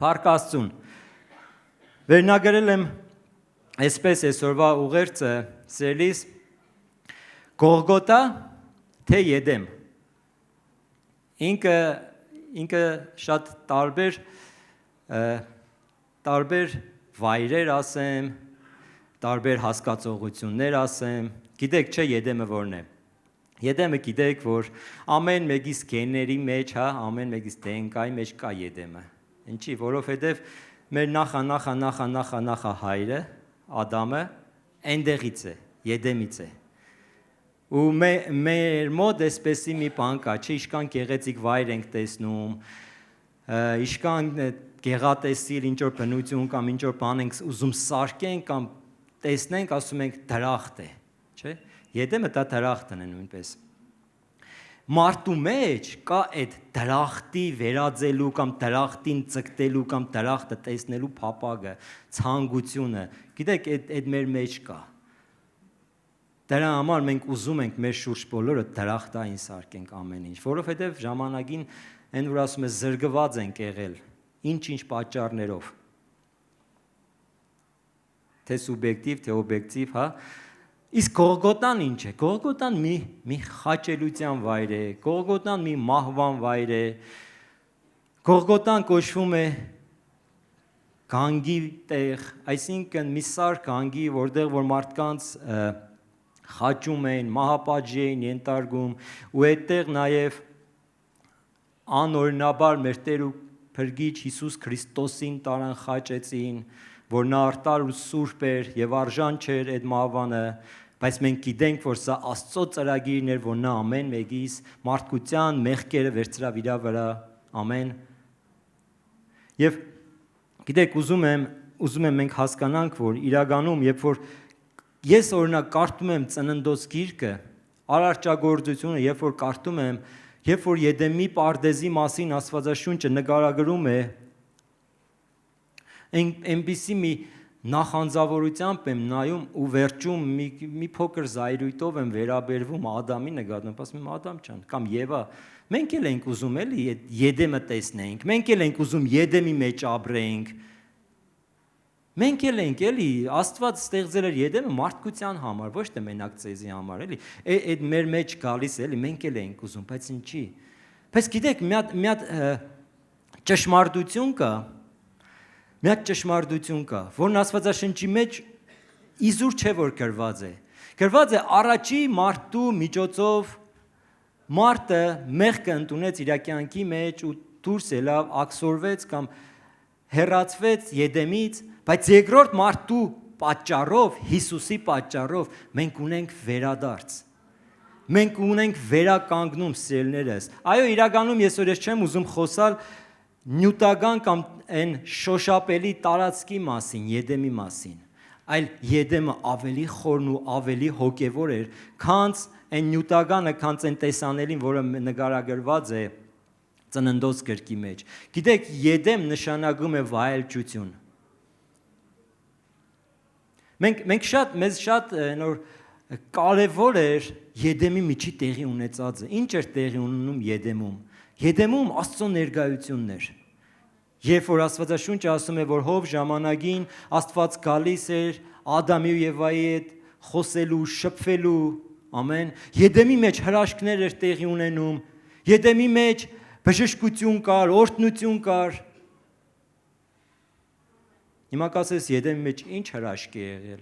Փառք Աստծուն։ Վերնագրել եմ այսպես այսօրվա ուղերձը, սիրելիս, Գողգոթա թե Եդեմ։ Ինքը շատ տարբեր վայրեր ասեմ, տարբեր հասկացողություններ ասեմ, գիտեք չէ Եդեմը որն է։ Եդեմը գիտեք, որ ամեն մեկիս գեների մեջ, ամեն մեկիս DNK-ի մեջ կա Եդեմը։ Ինչի, որովհետև մեր նախա հայրը, Ադամը, այնտեղից է, Եդեմից է։ Ու մեր մոտ այսպեսի մի բան կա, չէ, իշքան գեղեցիկ վայր ենք տեսնում, իշքան գեղատեսիլ ինչ-որ բնություն կամ ինչ-որ բան ենք ուզում սարքենք կամ տեսնենք, ասում ենք դրախտ է, չէ։ Եդեմը դա դրախտն է նույնպես։ Մարդու մեջ կա այդ դրախտի վերածելու կամ դրախտին ձգտելու կամ դրախտը տեսնելու փափագը, ցանկությունը, գիտեք, այդ մեր մեջ կա։ Դրա համար մենք ուզում ենք մեր շուրջ բոլորը դրախտային սարքենք ամեն ինչ, որովհետև ժամանակին այն որ ասում է զրկված ենք եղել, ինչ-ինչ պատճառներով։ Թե սուբյեկտիվ, թե օբյեկտիվ, Իսկ Գողգոթան ինչ է։ Գողգոթան մի խաչելության վայր է, Գողգոթան մի մահվան վայր է, Գողգոթան կոչվում է գանգի տեղ, այսինքն մի սար գանգի, որտեղ որ մարդկանց խաչում էին, մահապատժի էին ենթարկում, ու այդտեղ նաև անօրինաբար մեր Տեր ու Փրկիչ Հիսուս Քրիստոսին տարան խաչեցին, որ նա արդար ու սուրբ էր եւ արժան չէր այդ մահվանը, բայց մենք գիտենք, որ սա Աստծո ծրագիրն էր, որ նա ամեն մեկիս մարդկության մեղքերը վերցրավ իր վրա, ամեն։ Եվ գիտեք, ուզում եմ մենք հասկանանք, որ իրականում, երբ որ ես օրինակ կարդում եմ Ծննդոց գիրքը, Արարչագործությունը, երբ որ կարդում եմ, երբ որ Եդեմի պարդեզի մասին Աստվածաշունչը նկարագրում է, այնպիսի մի նախանձավորությամբ եմ նայում ու վերջում մի փոքր զայրույթով եմ վերաբերվում Ադամի նկատմամբ, ասում եմ Ադամ ջան կամ Եվա, մենք էլ ենք ուզում էլի Եդեմը տեսնենք, մենք էլ ենք ուզում Եդեմի մեջ ապրենք, մենք էլ ենք էլի Աստված ստեղծել էր Եդեմը մարդկության համար, ոչ թե մենակ ցեզի համար, էլի այդ մեր մեջ գալիս էլի մենք էլ ենք ուզում, բայց ինչի։ Բայց գիտեք, մի հատ ճշմարտություն կա, որն Աստվածաշնչի մեջ իզուր չէ որ գրված է։ Գրված է առաջի մարդու միջոցով մարդը մեղքը ընդունեց իր կյանքի մեջ ու դուրս ելավ, աքսորվեց կամ հեռացվեց Եդեմից, բայց երկրորդ մարդու պատճառով, Հիսուսի պատճառով մենք ունենք վերադարձ։ Մենք ունենք վերականգնում սիրելիներս։ Այո, իրականում ես որ ես չեմ ուզում խոսալ նյութական կամ այն շոշափելի տարածքի մասին, Եդեմի մասին, այլ Եդեմը ավելի խորն ու ավելի հոգևոր էր, քանց այն նյութականը, քանց այն տեսանելին, որը նկարագրված է Ծննդոց գրքի մեջ։ Գիտեք, Եդեմ նշանակում է վայելչություն։ Մեզ շատ նոր կարևոր էր Եդեմի միջի տեղի ունեցածը։ Ինչ էր տեղի ունենում Եդեմում։ Եդեմում Աստծո ներկայությունն էր։ Երբ որ Աստվածաշունչը ասում է, որ հով ժամանակին Աստված գալիս էր Ադամի ու Եվայի հետ խոսելու, շփվելու, ամեն, Եդեմի մեջ հրաշքներ էր տեղի ունենում, Եդեմի մեջ բժշկություն կար, օրհնություն կար։ Հիմա կասես Եդեմի մեջ ինչ հրաշք է եղել,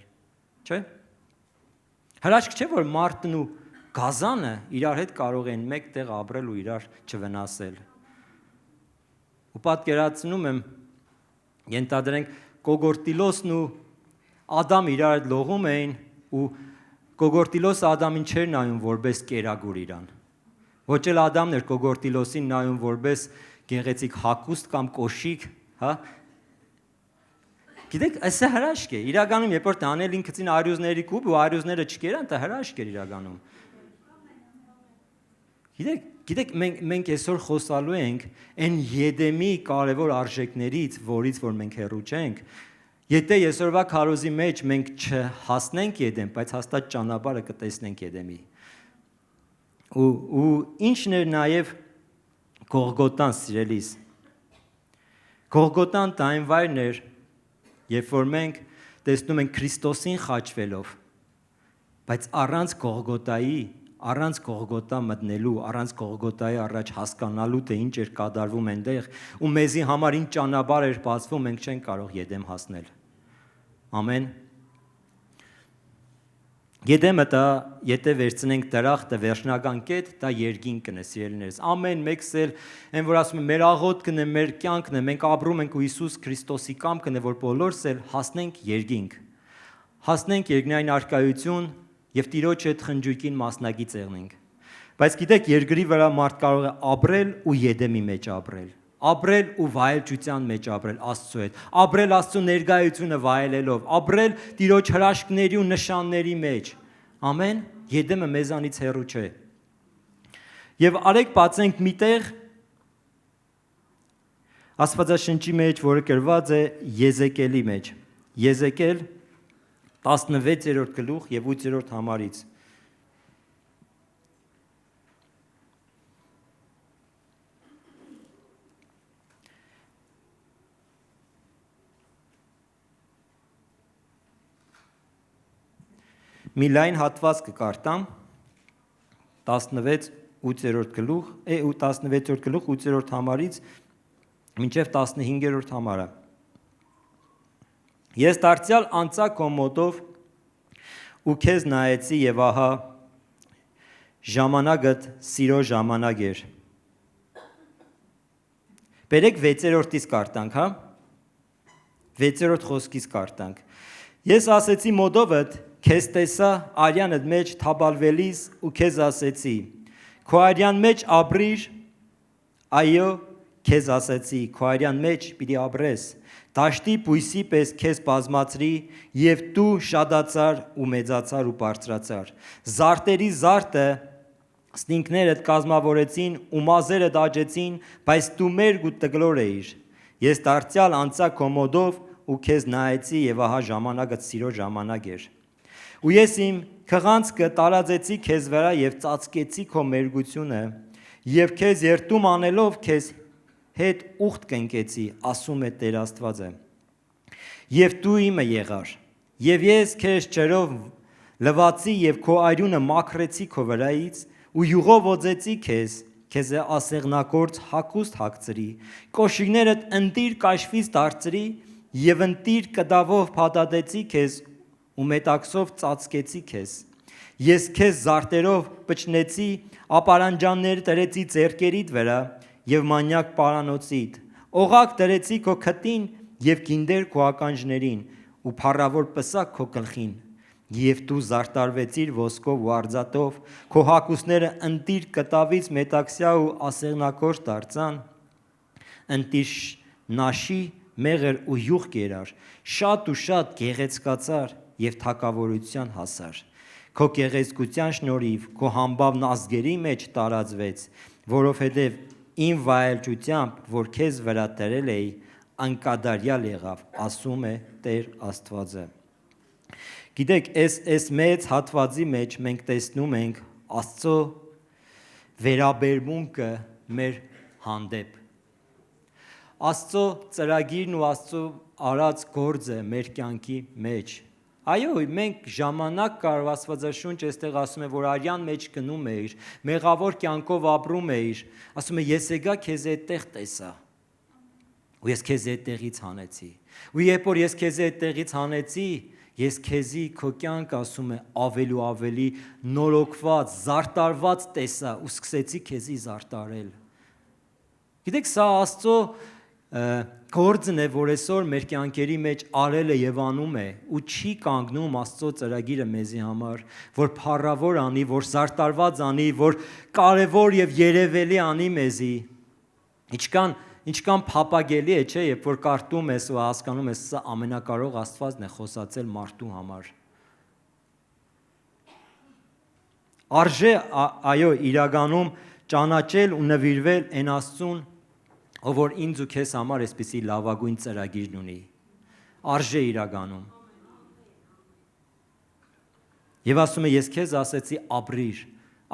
չէ՞։ Հրաշք չէ, որ մարդն ու գազանը իրար հետ կարող են մեկ տեղ ապրել ու իրար չվնասել։ Ու պատկերացնում եմ, ենթադրենք Կողորտիլոսն ու Ադամ իրար հետ լողում էին ու Կողորտիլոսը Ադամին չէր նայում որպես կերագուր իրան։ Ոչ էլ Ադամն էր Կողորտիլոսին նայում որպես գեղեցիկ հագուստ կամ կոշիկ, Գիտեք, այս հրաշք է։ Իրականում երբ որ դանել ինքնին արյուզների կուբ ու արյուզները չկերան, դա հրաշք էր իրականում։ Գիտեք, մենք այսօր խոսալու ենք այն Եդեմի կարևոր արժեքներից, որից որ մենք հեռու չենք։ Եթե այսօրվա քարոզի մեջ մենք չհասնենք Եդեմ, բայց հաստատ ճանապարհը կտեսնենք Եդեմի։ Ու ինչն էր նաև Գողգոթան, սիրելիս։ Գողգոթան դա այն վայրն էր, երբ որ մենք տեսնում ենք Քրիստոսին խաչվելով, բայց առանց Գողգոթայի, առանց Գողգոթա մտնելու, առանց Գողգոթայի առաջ հասկանալու թե ինչ էր կատարվում այնտեղ, ու մեզի համար ինչ ճանապարհ էր բացվում, մենք չենք կարող Եդեմ հասնել։ Ամեն։ Եդեմը դա, եթե վերցնենք դրախտը վերջնական կետ, դա երկինքն է, սիրելիներս։ Ամեն մեկս էլ, այն որ ասում են, մեր աղոթքն է, մեր կյանքն է, մենք ապրում ենք ու Հիսուս Քրիստոսի կամքն է, որ բոլորս էլ հասնենք երկինք։ Հասնենք երկնային առկայություն եւ Տիրոջ հետ խնջույքին մասնակից եղնենք։ Բայց գիտեք, երկրի վրա մարդ կարող է ապրել ու Եդեմի մեջ ապրել։ Ապրել ու վայելչության մեջ ապրել Աստծո հետ, ապրել Աստծո ներկայությունը վայելելով, ապրել Տիրոջ հրաշքների ու նշանների մեջ։ Ամեն, Եդեմը մեզանից հեռու չէ։ Եվ արեք բացենք մի տեղ Աստվածաշնչի մեջ, որը գրված է Եզեկիելի մեջ։ Եզեկիել 16-րդ գլուխ եւ 8-րդ համարից։ Մի լայն հատված կկարտամ 16-րդ գլուխ, 16-րդ գլուխ 8-րդ համարից մինչև 15-րդ համարը։ Ես դարձյալ անցա քո մոտով ու քեզ նայեցի եւ ահա ժամանակդ սիրո ժամանակ էր։ Բերեք 6-րդից կարտանք, հա։ 6-րդ խոսքից կարտանք։ Ես ասեցի մոտովդ քեզ տեսա արյանդ մեջ թաբալվելիս ու քեզ ասեցի քո արյան մեջ ապրիր, այո քեզ ասեցի քո արյան մեջ պիտի ապրես, դաշտի բույսի պես քեզ բազմացրի եւ դու շատացար ու մեծացար ու բարձրացար, զարտերի զարտը սնինքներդ կազմավորեցին ու մազերդ աճեցին, բայց դու մերկ ու տգլոր էիր, ես դարձյալ անցա քո մոտով ու քեզ նայեցի եւ ահա ժամանակդ սիրո ժամանակ էր։ Ու ես իմ քղանցքը տարածեցի քեզ վրա եւ ծածկեցի քո մերգությունը եւ քեզ երթում անելով քեզ հետ ուխտ կնկեցի, ասում է Տեր Աստվածը։ Եվ դու իմը եղար, եւ ես քեզ ջրով լվացի եւ քո արյունը մաքրեցի քո վրայից ու յուղով օծեցի քեզ ասեղնակորց հագուստ հագցրի, կոշիկներդ ընտիր կաշվից դարձրի եւ ընտիր կդավով փաթաթեցի քեզ ու մետաքսով ծածկեցի քեզ։ Ես քեզ զարտերով պճնեցի, ապարանջաններ տրեցի ձեռքերիդ վրա եւ մանյակ պարանոցիդ։ Օղակ տրեցի քո քթին եւ գինդեր քո ականջներին ու փառավոր պսակ քո գլխին։ Եվ դու զարտարվեցիր ոսկով ու արձատով, քո հագուստները ընտիր կտավից մետաքսյա ու ասեղնակորց դարձան, ընտիր նաշի մեղր ու յուղ կերար, շատ ու շատ գեղեցկացար եւ թակավորության հասար։ Քո գեղեցկության շնորհիվ քո համբավն ազգերի մեջ տարածվեց, որովհետեւ իմ վայելչությամբ, որ քեզ վրա դրել էի, անկադարյալ եղավ, ասում է Տեր Աստվածը։ Գիտեք, այս մեծ հատվածի մեջ մենք տեսնում ենք Աստծո վերաբերմունքը մեր հանդեպ։ Աստծո ծրագիրն ու Աստծո արած գործը մեր կյանքի մեջ։ Այո, մենք ժամանակ կարող Աստվածաշունչ այստեղ ասում է, որ արյան մեջ գնում էիր, մեղավոր կյանքով ապրում էիր, ասում է ես եկա քեզ այդտեղ տեսա։ Ու ես քեզ այդտեղից հանեցի։ Ու երբ որ ես քեզ այդտեղից հանեցի, ես քեզի քո կյանք ասում է ավելի ու ավելի նորոգված, զարտարված տեսա ու սկսեցի քեզի զարտարել։ Գիտեք, սա Աստծո գործն է, որ այսօր մեր կյանքերի մեջ արել է եւ անում է ու չի կանգնում Աստծո ծրագիրը մեզի համար, որ փառավոր անի, որ զարտարված անի, որ կարևոր եւ երևելի անի մեզի։ Ինչքան փափագելի է, չէ, երբ որ կարդում ես ու հասկանում ես, սա ամենակարող Աստվածն է խոսացել մարդու համար։ Արժե, այո, իրականում ճանաչել ու նվիրվել այն Աստծուն, ով որ ինձ ու քեզ համար այսպիսի լավագույն ծրագիրն ունի, արժե իրականում։ Եվ ասում է, ես քեզ ասեցի ապրիր։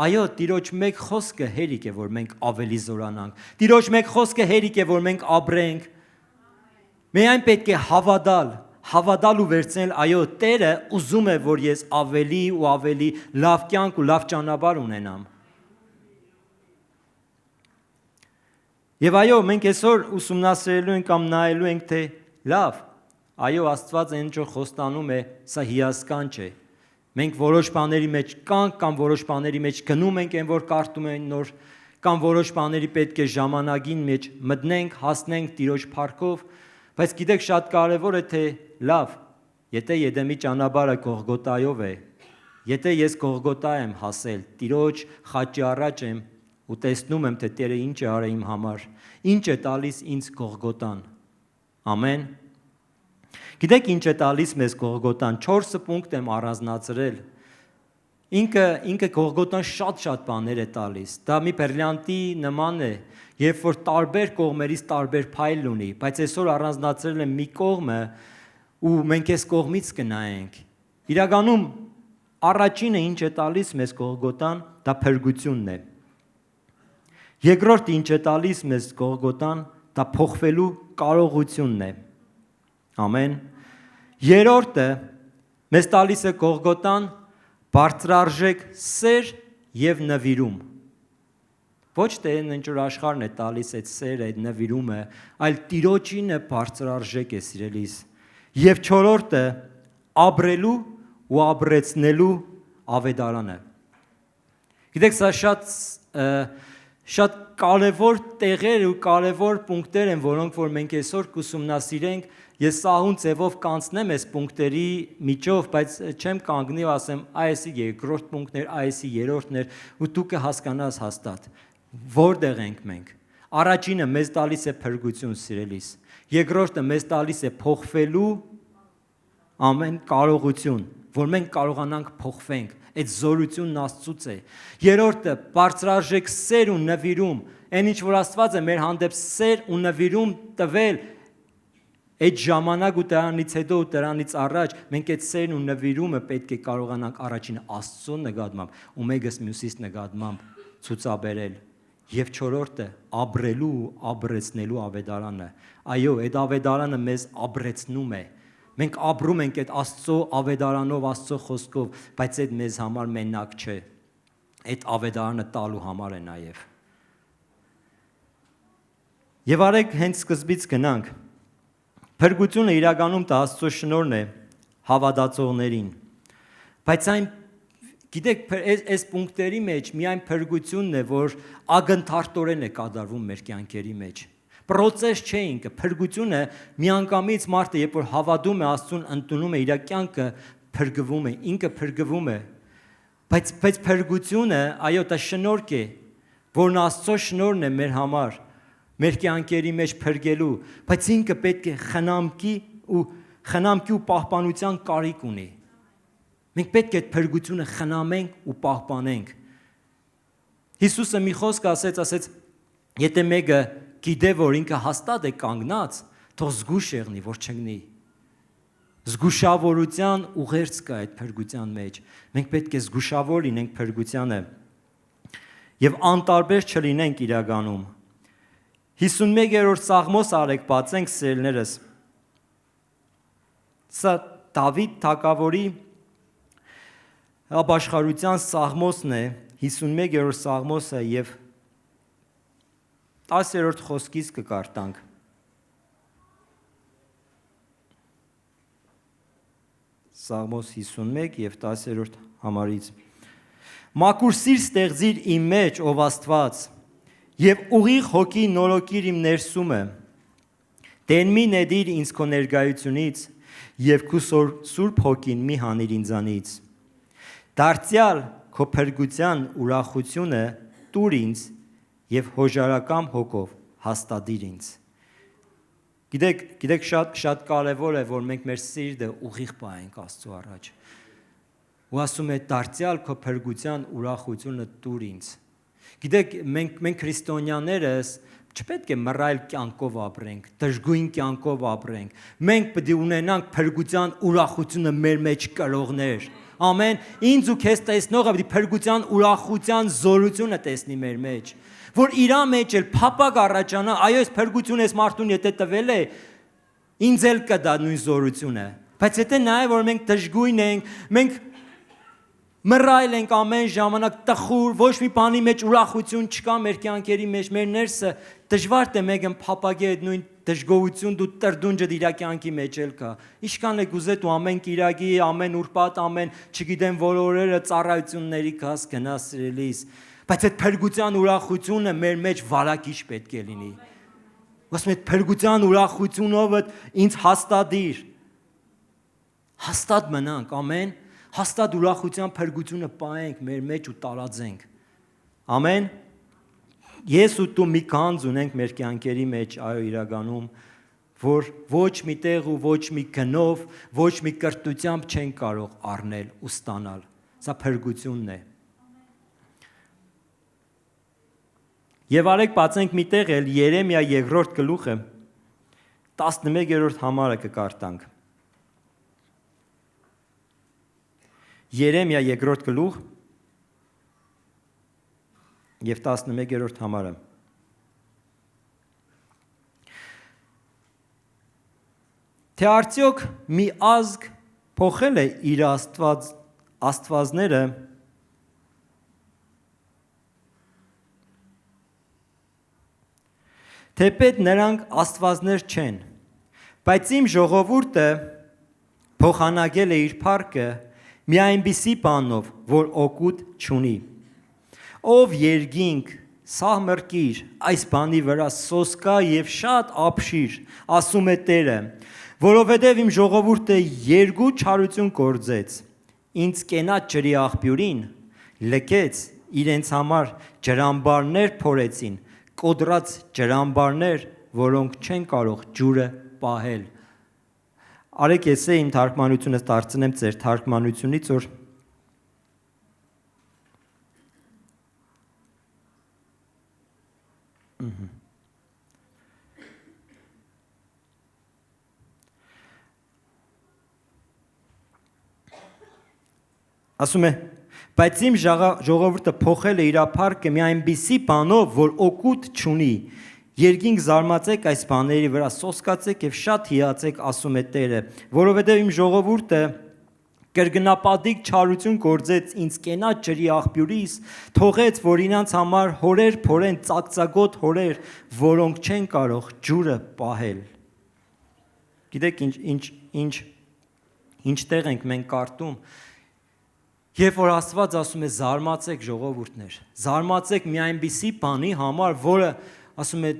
Այո, Տիրոջ մեկ խոսքը հերիք է, որ մենք ավելի զորանանք։ Տիրոջ մեկ խոսքը հերիք է, որ մենք ապրենք։ Միայն պետք է հավատալ ու վերցնել, այո, Տերը ուզում է, որ ես ավելի ու ավելի լավ կյանք ու լավ ճանապարհ ունենամ։ Եվ այո, մենք այսօր ուսումնասիրելու ենք կամ նայելու ենք, թե լավ, այո, Աստված այն ինչ խոստանում է, սա հիասքանչ է։ Մենք որոշ բաների մեջ կանք կամ որոշ բաների մեջ գնում ենք այն, որ կարդում ենք նոր, կամ որոշ բաների պետք է ժամանակին մեջ մտնենք, հասնենք Տիրոջ փառքով, բայց գիտեք շատ կարևոր է, թե լավ, եթե Եդեմի ճանապարհը Գողգոթայով է, եթե ես Գողգոթա եմ հասել, Տիրոջ խաչի առաջ եմ ու տեսնում եմ, թե Տերը ինչ է արել իմ համար, ինչ է տալիս ինձ Գողգոթան։ Ամեն։ Գիտեք ինչ է տալիս մեզ Գողգոթան, 4 պունկտ եմ առանձնացրել։ Ինքը Գողգոթան շատ բաներ է տալիս։ Դա մի բրիլյանտի նման է, երբ որ տարբեր կողմերից տարբեր փայլ ունի, բայց այսօր առանձնացրել եմ մի կողմը ու մենք այս կողմից կնայենք։ Իրականում առաջինը ինչ է տալիս մեզ Գողգոթան, դա փրկությունն է։ Երկրորդը ինչ է տալիս մեզ Գողգոթան, դա փոխվելու կարողությունն է։ Ամեն։ Երրորդը մեզ տալիս է Գողգոթան բարձրարժեք սեր եւ նվիրում։ Ոչ թե ինչ որ աշխարհն է տալիս այդ սերը, այդ նվիրումը, այլ Տիրոջին է բարձրարժեք է սիրելիս։ Եվ չորրորդը ապրելու ու ապրեցնելու ավետարանը։ Գիտեք, սա շատ կարևոր տեղեր ու կարևոր պունկտեր են, որոնք որ մենք այսօր կուսումնասիրենք։ Ես սահուն ձևով կանցնեմ այս պունկտերի միջով, բայց չեմ կանգնի ու ասեմ այսի երկրորդ պունկտն էր, այսի երրորդն էր, ու դու կհասկանաս հաստատ որտեղ ենք մենք։ Առաջինը մեզ տալիս է փրկություն, սիրելիս։ Երկրորդը մեզ տալիս է փոխվելու ամեն կարողություն, որ մենք կարողանանք փոխվենք։ Այդ զորությունն Աստծուց է։ Երրորդը բարձրարժեք սեր ու նվիրում, այն ինչ որ Աստված է մեր հանդեպ սեր ու նվիրում տվել, այդ ժամանակ ու դրանից հետո ու դրանից առաջ մենք այդ սերն ու նվիրումը պետք է կարողանանք առաջինը Աստծո նկատմամբ ու մեկս մյուսից նկատմամբ ցուցաբերել։ Եվ չորրորդը ապրելու ու ապրեցնելու ավետարանը։ Այո, այդ ավետարանը մեզ ապրեցնում է։ Մենք ապրում ենք այդ Աստծո ավետարանով, Աստծո խոսքով, բայց այդ մեզ համար մենակ չէ։ Այդ ավետարանը տալու համար է նաև։ Եվ արեք հենց սկզբից գնանք։ Փրկությունը իրականում դա Աստծո շնորհն է հավատացողներին։ Բայց այն գիտեք, այս պունկտերի մեջ միայն փրկությունն է, որ ակնթարթորեն է կատարվում մեր կյանքերի մեջ։ Պրոցես չէ ինքը, փրկությունը միանգամից մարդը, երբ որ հավատում է Աստծուն, ընդունում է իր կյանքը, փրկվում է, ինքը փրկվում է։ Բայց փրկությունը, այո, դա շնորհք է, որն Աստծո շնորհն է մեր համար, մեր կյանքերի մեջ փրկելու, բայց ինքը պետք է խնամքի ու պահպանության կարիք ունի։ Մենք պետք է այդ փրկությունը խնամենք ու պահպանենք։ Հիսուսը մի խոսք ասեց, եթե մեկը գիտե, որ ինքը հաստատ է կանգնած, թող զգուշ եղնի, որ չընկնի։ Զգուշավորության ուղերձ կա այդ փրկության մեջ։ Մենք պետք է զգուշավոր լինենք փրկությանը եւ անտարբեր չլինենք իրականում։ 51-րդ Սաղմոս արեք բացենք սերներս։ Սա Դավիթ թագավորի ապաշխարության Սաղմոսն է, 51-րդ Սաղմոսը եւ 10-րդ խոսքից կկարտանք։ Սաղմոս 51 եւ 10-րդ համարից։ Մաքուր սիր ստեղծիր իմ մեջ, ով Աստված, եւ ուղիղ հոգի նորոգիր իմ ներսումը։ Դեն մի նետիր ինձ քո ներկայությունից եւ քո սուրբ հոգին մի հանիր ինձանից։ Դարձյալ քո փրկության ուրախությունը տուր ինձ եւ հոժարակամ հոգով հաստատիր ինձ։ Գիտեք շատ կարևոր է, որ մենք մեր սիրտը ուղիղ պահենք Աստծո առաջ։ Ու ասում է դարձյալ քո փրկության ուրախությունը տուր ինձ։ Գիտեք, մենք քրիստոնյաներս չպետք է մռայլ կյանքով ապրենք, դժգույն կյանքով ապրենք։ Մենք պետք է ունենանք փրկության ուրախությունը մեր մեջ կրողներ։ Ամեն։ Ինձ ու քեզ տեսնողը պետք է փրկության ուրախության զորությունը տեսնի մեր մեջ, որ իր մեջ էլ փափակ առաջանա, այո, այս փրկությունը այս մարդուն եթե տվել է, Ինձ էլ կա դա նույն զորությունը։ Բայց եթե նայ որ մենք դժգույն ենք, մենք մռայլ ենք ամեն ժամանակ տխուր, ոչ մի բանի մեջ ուրախություն չկա մեր կյանքերի մեջ, մեր ներսը դժվար է մեկը փապագի այդ նույն դժգոհություն դու տրդունջը իր կյանքի մեջ էլ կա։ Ինչքան է գուզե դու ամեն կիրակի, ամեն ուրբաթ, ամեն, չգիտեմ որ օրերը ծառայությունների կաս գնաս սիրելիս, բայց այդ փրկության ուրախությունը մեր մեջ վարակիչ պետք է լինի։ Ոսմ այդ փրկության ուրախությունով ինձ հաստատիր։ Հաստատ մնանք, ամեն, հաստատ ուրախության փրկությունը պահենք մեր մեջ ու տարածենք։ Ամեն։ Ես ու դու մի կանձ ունենք մեր կյանքերի մեջ, այո, իրականում, որ ոչ մի տեղ ու ոչ մի գնով, ոչ մի կրթությամբ չեն կարող առնել ու ստանալ։ Սա փրկությունն է։ Եվ արեք բացենք մի տեղ էլ Երեմիա 2-րդ գլուխը 11-րդ համարը կկարտանք։ Երեմիա 2-րդ գլուխ եւ 11-րդ համարը։ Թե արդյոք մի ազգ փոխել է իր աստվածները թեպետ նրանք աստվածներ չեն, բայց իմ ժողովուրդը փոխանակել է իր փառքը մի այնպիսի բանով, որ օգուտ չունի։ Ով երկինք, սահմռկիր, այս բանի վրա սոսկա եւ շատ ապշիր, ասում է Տերը, որովհետեւ իմ ժողովուրդը երկու չարություն գործեց, ինձ կենաց ջրի աղբյուրին, լքեց, իրենց համար ջրամբարներ փորեցին, կոդրած ջրամբարներ, որոնք չեն կարող ջուրը պահել։ Արեք ես իմ թարգմանությունը դարձնեմ ձեր թարգմանությունից, որ ասում է, բայց իմ ժողովուրդը փոխել է իր փառքը մի այնպիսի բանով, որ օգուտ չունի։ Երկինք զարմացեք այս բաների վրա, սոսկացեք եւ շատ հիացեք, ասում է Տերը, որովհետեւ իմ ժողովուրդը կրկնապատիկ չարություն գործեց ինձ կենաց ջրի աղբյուրից, թողեց, որ իրancs համար հորեր փորեն ծակծագոտ հորեր, որոնք չեն կարող ջուրը պահել։ Գիտեք ինչտեղ ենք մենք կարդում, երբ որ Աստված ասում է զարմացեք ժողովուրդներ, զարմացեք մի այնպիսի բանի համար, որը ասում է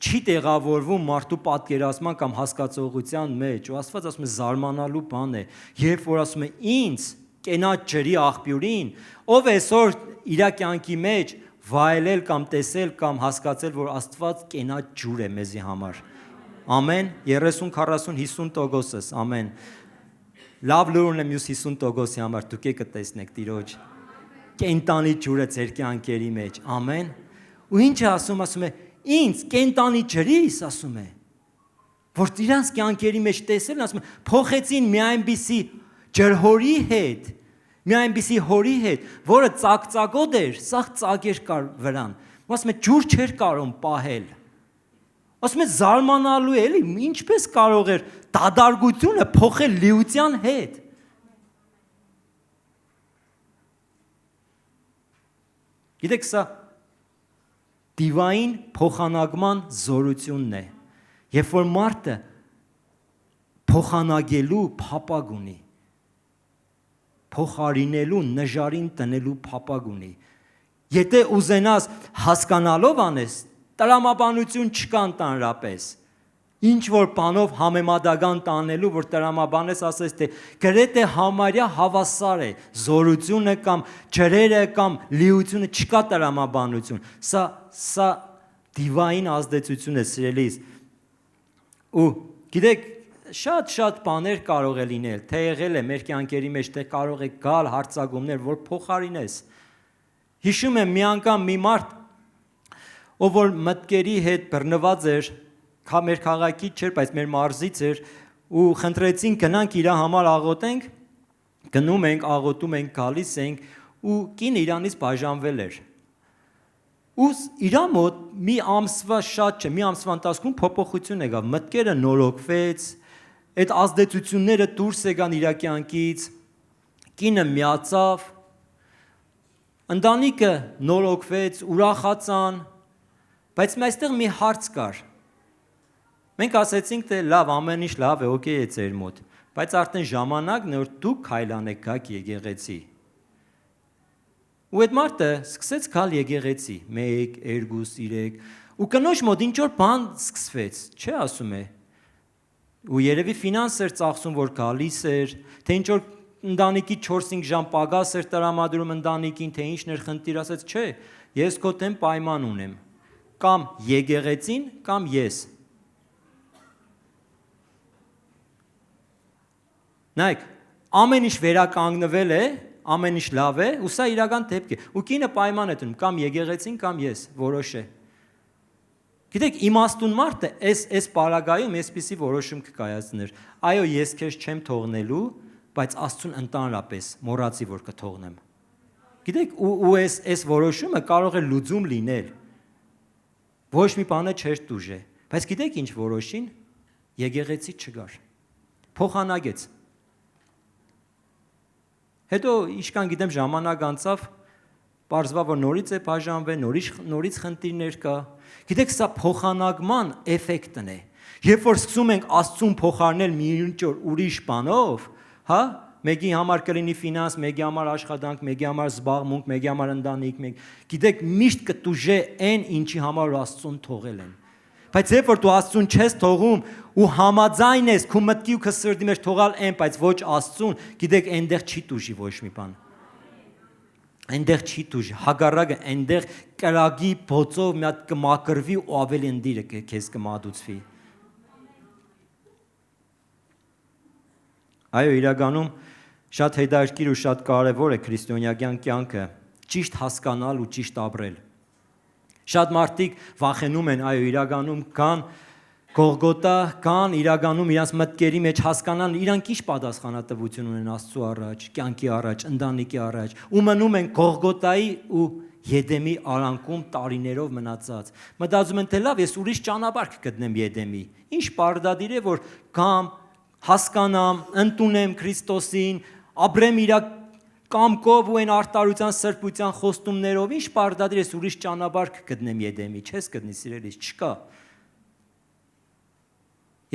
չի տեղավորվում մարդու պատկերացման կամ հասկացողության մեջ, ու Աստված ասում է զարմանալու բան է, երբ որ ասում է ինձ կենաց ջրի աղբյուրին, ով այսօր իր կյանքի մեջ վայելել կամ տեսել կամ հասկացել, որ Աստված կենաց ջուր է մեզի համար։ Ամեն 30, 40, 50%-ս, ամեն։ Լավ լուրն է մյուս 50%-ի համար, դուք եք տեսնեք Տիրոջ կենտանի ջուրը ձեր կյանքերի մեջ, ամեն։ Ու ինչ է ասում է, ինձ կենտանի ջրից, ասում է, որ իրանց կյանքերի մեջ տեսել, ասում է, փոխեցին մի այնպիսի ջրհորի հետ, մի այնպիսի հորի հետ, որը ծակծագոտ էր, սաղ ծագեր կար վրան, ասում է, ջուր չէր կարող պահել։ Ասում է զարմանալու է, էլի, ինչպես կարող էր դադարգությունը փոխել լիության հետ։ Գիտեք, սա դիվային փոխանակման զորությունն է, երբ որ մարդը փոխանակելու փափագ ունի, փոխարինելու, նժարին տնելու փափագ ունի։ Եթե ուզենաս հասկանալով անես, տրամաբանություն չկա ընդհանրապես։ Ինչ որ բանով համեմատական տանելու, որ տրամաբանես ասես, թե գրեթե համարյա հավասար է զորությունը կամ ջրերը կամ լիությունը, չկա տրամաբանություն։ Սա դիվային ազդեցություն է, սիրելիս։ Ու գիտեք, շատ բաներ կարող է լինել, թե եղել է մեր կյանքերի մեջ, թե կարող է գալ հարցակումներ, որ փոխարինես։ Հիշում եմ մի անգամ մի մարդ, ով որ մտքերի հետ բռնված էր, մեր քաղաքից չէր, բայց մեր մարզից էր, ու խնդրեցին գնանք իր համար աղոթենք, գնում ենք, աղոթում ենք, գալիս ենք, ու կինը իրանից բաժանվել էր։ Ու իր մոտ մի ամսվա շատ չէ, մի ամսվա ընթացքում փոփոխություն եղավ, մտքերը նորոգվեց, այդ ազդեցությունները դուրս եկան իր կյանքից, կինը միացավ, ընտանիքը նորոգվեց, ուրախացան, բայց այստեղ մի հարց կար։ Մենք ասեցինք, թե լավ, ամեն ինչ լավ է, օքեյ է ձեր մոտ, բայց արդեն ժամանակն է, որ դուք քայլանեք գաք եկեղեցի։ Ու այդ մարդը սկսեց գալ եկեղեցի, 1, 2, 3, ու կնոջ մոտ ինչ որ բան սկսվեց, չէ՞ ասում է։ Ու երևի ֆինանս էր ծախսում, որ գալիս էր, թե ինչ որ ընտանիքի 4-5 ժամ պագաս էր տրամադրում ընտանիքին, թե ինչն էր խնդիր, ասեց, չէ, ես քո դեմ պայման ունեմ, կամ եկեղեցին, կամ ես։ Նայեք, ամեն ինչ վերականգնվել է, ամեն ինչ լավ է, ու սա իրական դեպք է։ Ու կինը պայման է տնում, կամ եկեղեցին, կամ ես, որոշ է։ Գիտեք, իմաստուն մարդը այս պարագայում այսպիսի որոշում կկայացներ։ Այո, ես քեզ չեմ թողնելու, բայց Աստծուն ընդհանրապես մոռացի, որ կթողնեմ։ Գիտեք, ու այս որոշումը կարող է լուծում լինել։ Ոչ մի բանը չէր դուժե, բայց գիտեք ինչ որոշին, եկեղեցի չգար։ Փոխանագեց։ Հետո իշքան գիտեմ ժամանակ անցավ, պարզվա որ նորից է բաժանվել, նորից խնդիրներ կա։ Գիտեք, սա փոխանակման էֆեկտն է։ Երբ որ սկսում ենք Աստծուն փոխարնել մի ուրիշ բանով, հա, մեկի համար կլինի ֆինանս, մեկի համար աշխատանք, մեկի համար զբաղմունք, մեկի համար ընտանիք, գիտեք, միշտ կտուժե այն, ինչի համար Աստծուն թողել են։ Բայց երբ որ դու Աստծուն չես թողում ու համաձայն ես քո մտքի ու քո սրտի մեջ թողալ այն, բայց ոչ Աստծուն, գիտեք, այնտեղ չի տուժի ոչ մի բան։ Այնտեղ չի տուժի, հակառակը այնտեղ կրակի բոցով մի հատ կմակրվի ու ավելի ընդիրը քեզ կմատուցվի։ Այո, իրականում շատ հետաքրքիր ու շատ կարևոր է քրիստոնեական կյանքը ճիշտ հասկանալ ու ճիշտ ապրել։ Շատ մարդիկ վախենում են, այո, իրականում կան Գողգոթա, կան իրականում իրանց մտքերի մեջ հասկանան, իրանք ինչ պատասխանատվություն ունեն Աստծո առաջ, կյանքի առաջ, ընտանիքի առաջ, ու մնում են Գողգոթայի ու Եդեմի արանքում տարիներով մնացած։ Մտածում են, թե լավ, ես ուրիշ ճանապարհ կգտնեմ Եդեմի։ Ինչ պարտադիր է, որ կամ հասկանամ, ընդունեմ Քրիստոսին, ապրեմ իր կամքով ու այն արտարության սրբության խոստումներով, ինչ պարտադիր է ուրիշ ճանապարհ կգտնեմ Եդեմի, չես գտնի, սիրելիս, չկա։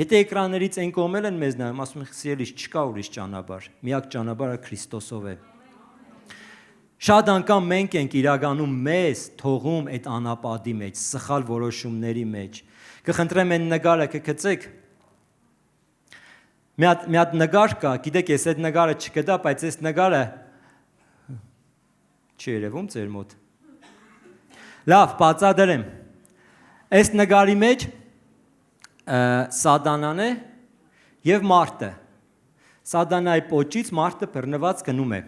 Եթե էկրաններից են կողմել են մեզ նայում, ասում են, սիրելիս, չկա ուրիշ ճանապարհ, միակ ճանապարհը Քրիստոսով է։ Շատ անգամ մենք ենք իրականում մեզ թողում այդ անապատի մեջ, սխալ որոշումների մեջ։ Կխնդրեմ այն նկարը կգցեք։ Մի հատ նկար կա, գիտեք, ես այդ նկարը չգտա, բայց այս նկարը չի երևում ձեր մոտ։ Լավ, բացատրեմ։ Այս նկարի մեջ Սատանան է եւ մարդը։ Սատանայի պոչից մարդը բռնված գնում է։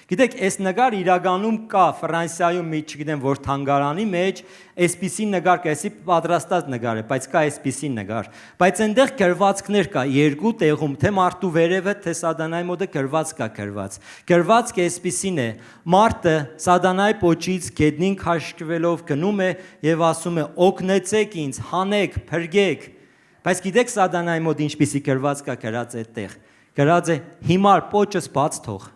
Գիտեք, այս նկար իրականում կա Ֆրանսիայում մի, չգիտեմ, որ թանգարանի մեջ, այսպիսի նկար կա, այսի պատրաստած նկար է, բայց կա այսպիսի նկար։ Բայց այնտեղ գրվածքներ կա երկու տեղում, թե մարդու վերևը, թե Սատանայի մոտը գրված կա գրված։ Գրվածքը այսպիսին է. մարդը Սատանայի պոչից գետնին քաշքվելով գնում է եւ ասում է. «Օգնեցեք ինձ, հանեք, փրկեք»։ Բայց գիտեք Սատանայի մոտ ինչպիսի գրված կա գրած այդտեղ։ Գրած է. «Հիմար պոչս բաց թող»։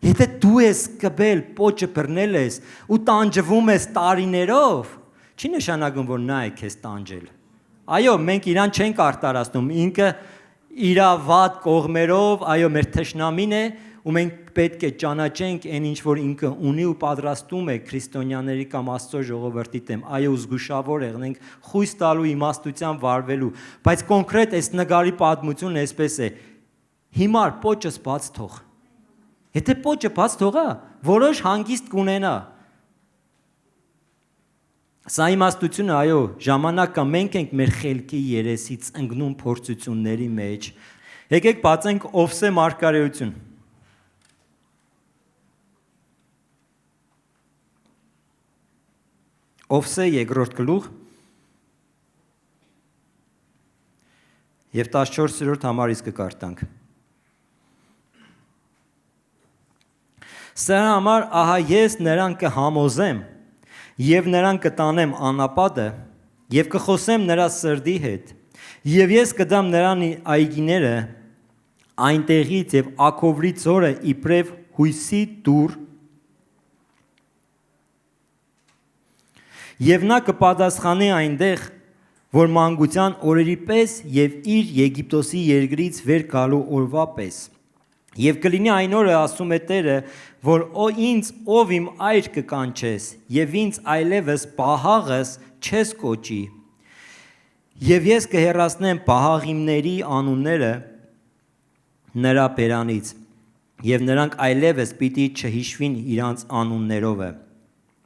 Եթե դու ես կբել, պոչը բռնել ես ու տանջվում ես տարիներով, չի նշանակում, որ նա է քեզ տանջել։ Այո, մենք իրան չենք արտարացնում, ինքը իր վատ կողմերով, այո, մեր թշնամին է, ու մենք պետք է ճանաչենք այն ինչ որ ինքը ունի ու պատրաստում է քրիստոնյաների կամ Աստծո ժողովրդի դեմ, այո, զգուշավոր եղնենք, խույս տալու իմաստության վարվելու, բայց կոնկրետ այս նկարի պատմությունն այսպես է. հիմար պոչս բաց թող։ Եթե պոչը բաց թողա, որոշ հանգիստ կունենա։ Սա իմաստությունը, այո, ժամանակ կա, մենք ենք մեր խելքի երեսից ընկնում փորձությունների մեջ։ Եկեք բացենք Ովսե մարգարեություն։ Ովսե 2-րդ գլուխ եւ 14-րդ համարից կկարտանք։ Սրա համար ահա ես նրան կհամոզեմ եւ նրան կտանեմ անապատը եւ կխոսեմ նրա սրդի հետ, եւ ես կդամ նրան այգիները այնտեղից եւ ակովրի ծորը իբրև հույսի դուր, եւ նա կպատասխանի այնտեղ, որ մանկության օրերի պես եւ իր Եգիպտոսի երկրից վեր գալու օրվա պես։ Եվ կլինի այն օրը, ասում է Տերը, որ ինձ ով իմ այր կկանչես, եւ ինձ այլևս պահաղս չես կոչի։ Եվ ես կհեռացնեմ պահաղիմների անունները նրա բերանից, եւ նրանք այլևս պիտի չհիշվին իրանց անուններով։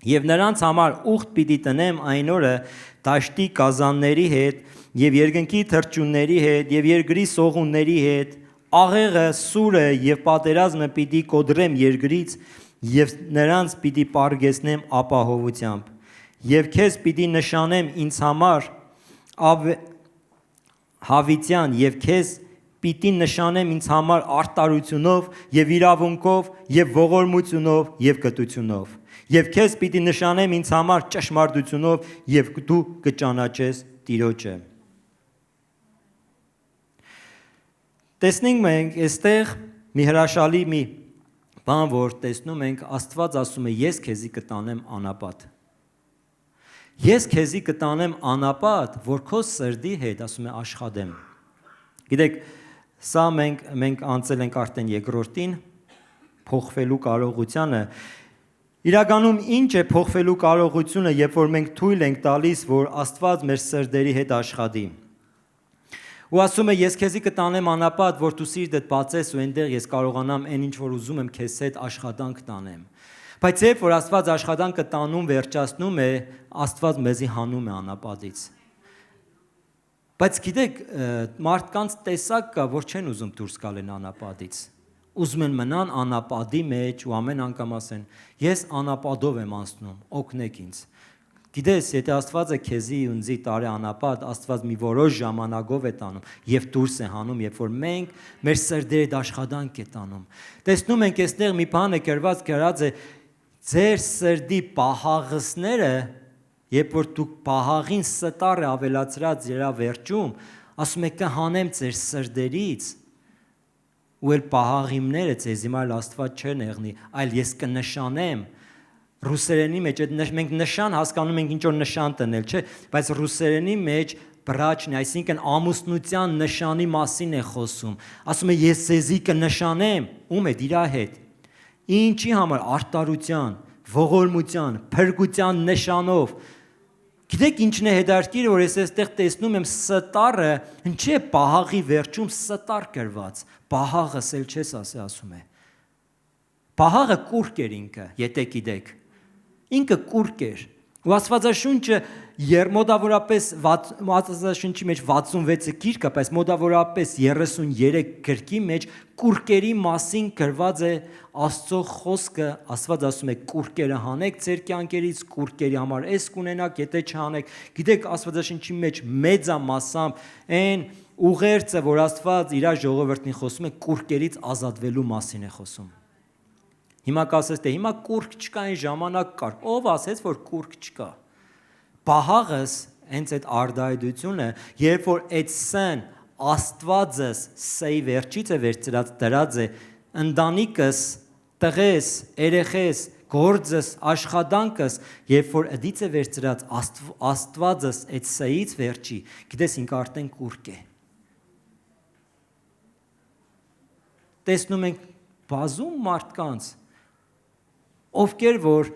Եվ նրանց համար ուխտ պիտի տնեմ այն օրը դաշտի կազանների հետ, եւ երկնքի թռչունների հետ, եւ երկրի սողունների հետ, աղեղը, սուրը եւ պատերազմը պիտի կոդրեմ երկրից, եւ նրանց պիտի պարգեսնեմ ապահովությամբ։ Եվ քեզ պիտի նշանեմ ինձ համար հավիտյան, եւ քեզ պիտի նշանեմ ինձ համար արտարությունով եւ իրավունքով եւ ողորմությունով եւ կտությունով։ Եվ քեզ պիտի նշանեմ ինձ համար ճշմարտությունով եւ դու կճանաչես Տիրոջը։ Տեսնենք մենք այստեղ մի հրաշալի մի բան, որ տեսնում ենք, Աստված ասում է ես քեզի կտանեմ անապատ։ Ես քեզի կտանեմ անապատ, որ քո սրդի հետ, ասում է, աշխատեմ։ Գիտեք, սա մենք անցել ենք արդեն երկրորդին, փոխվելու կարողությանը։ Իրականում ինչ է փոխվելու կարողությունը, երբ որ մենք թույլ ենք տալիս, որ Աստված մեր սրդերի հետ աշխատի։ Ու ասում է ես քեզի կտանեմ անապատ, որ դու սիրտդ բացես ու այնտեղ ես կարողանամ այն ինչ որ ուզում եմ քեզ հետ աշխատանք տանեմ։ Բայց երբ որ Աստված աշխատանքը տանում վերջացնում է, Աստված մեզի հանում է անապատից։ Բայց գիտեք, մարդկանց տեսակ կա, որ չեն ուզում դուրս գալ են անապատից։ Ուզում են մնան անապատի մեջ ու ամեն անգամ ասեն, ես անապատով եմ անցնում, օգնեք ինձ։ Գիտես, եթե Աստվածը քեզի ունձի տարի անապատ, Աստված մի որոշ ժամանակով է տանում եւ դուրս է հանում, երբ որ մենք մեր սրդերի հետ աշխատանք է տանում։ Տեսնում ենք այստեղ մի բան է գրած է ձեր սրդի պահաղսները, երբ որ դուք պահաղին ստար է ավելացրած իրա վերջում, ասում է կհանեմ ձեր սրդերից ու էլ պահաղիմները ձեզ հիմա Աստված չեն եղնի, այլ ես կնշանեմ ռուսերենի մեջ մենք նշան հասկանում ենք ինչ որ նշան տնել, չէ, բայց ռուսերենի մեջ բրաչն է, այսինքն ամուսնության նշանի մասին է խոսում։ Ասում է ես ձեզի կնշանեմ, ում է իր հետ։ Ինչի համար արտարության, ողորմության, փրկության նշանով։ Գիտեք ինչն է հետաքրքիր, որ ես այստեղ տեսնում եմ ստարը, ինչի է պահաղի վերջում ստար գրված։ Պահաղս էլ չես ասում է։ Պահաղը կուրկ էր ինքը, եթե գիտեք։ Ինքը կուրկ էր։ Ու Աստվածաշունչը մոտավորապես Աստվածաշունչի մեջ 66 գիրք է, բայց մոտավորապես 33 գրքի մեջ կուրկերի մասին գրված է Աստծո խոսքը, Աստված ասում է կուրկերը հանեք ձեր կյանքերից, կուրկերի համար էս կունենաք, եթե չհանեք։ Գիտեք Աստվածաշունչի մեջ մեծամասամբ այն ուղերձը, որ Աստված իր ժողովրդին խոսում է, կուրկերից ազատվելու մասին է խոսում։ Հիմա կասես, թե հիմա կուրկ չկա, այն ժամանակ կար։ Ով ասեց, որ կուրկ չկա։ Պահաղս հենց այդ արդայդությունը, երբ որ այդ սեն Աստվածս սեի վերջից է վերցրած դրած է ընտանիքս, տղես, երեխես, գործս, աշխատանքս, երբ որ դից է վերցրած Աստվածս այդ սեից վերջի, գիտես ինքը արդեն կուրկ է։ Տեսնում ենք բազում մարդկանց ովքեր որ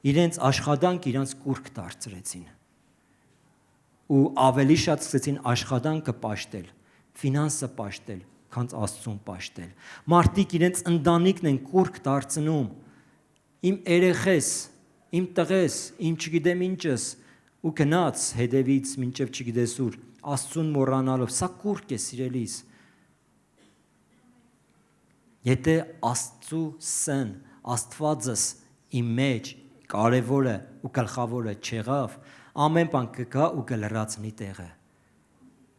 իրենց աշխատանք իրանց կուրկ դարձրեցին ու ավելի շատ սկսեցին աշխատանքը պաշտել, ֆինանսը պաշտել, քան Աստծուն պաշտել։ Մարդիկ իրենց ընտանիքն են կուրկ դարձնում, իմ երեխես, իմ տղես, իմ չգիտեմ ինչս ու գնաց հետևից մինչև չգիտես ուր, Աստծուն մոռանալով, սա կուրկ է սիրելիս։ Եթե Աստծու սեն Աստվածս իմ մեջ կարևորը ու գլխավորը չեղավ, ամեն բան կգա ու կլրացնի տեղը։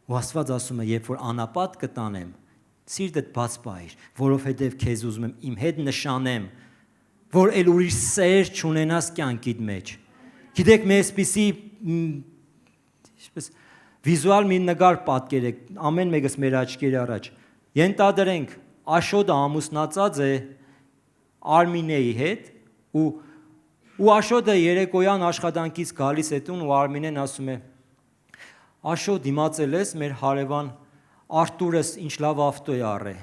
Ու Աստված ասում է, երբ որ անապատ կտանեմ, սիրտդ բաց բայր, որովհետև քեզ ուզում եմ իմ հետ նշանեմ, որ էլ ուրիշ սեր չունենաս կյանքիդ մեջ։ Գիտեք, մի այսպիսի Ինչպես վիզուալ մի նկար պատկերեք, ամեն մեկս մեր աչքերի առաջ։ Ենթադրենք Աշոտը ամուսնացած է Արմինեի հետ ու Աշոտը երեկոյան աշխատանքից գալիս է տուն ու Արմինեն ասում է. Աշոտ, դիմացել ես մեր հարևան Արտուրս ինչ լավ ավտո է առել։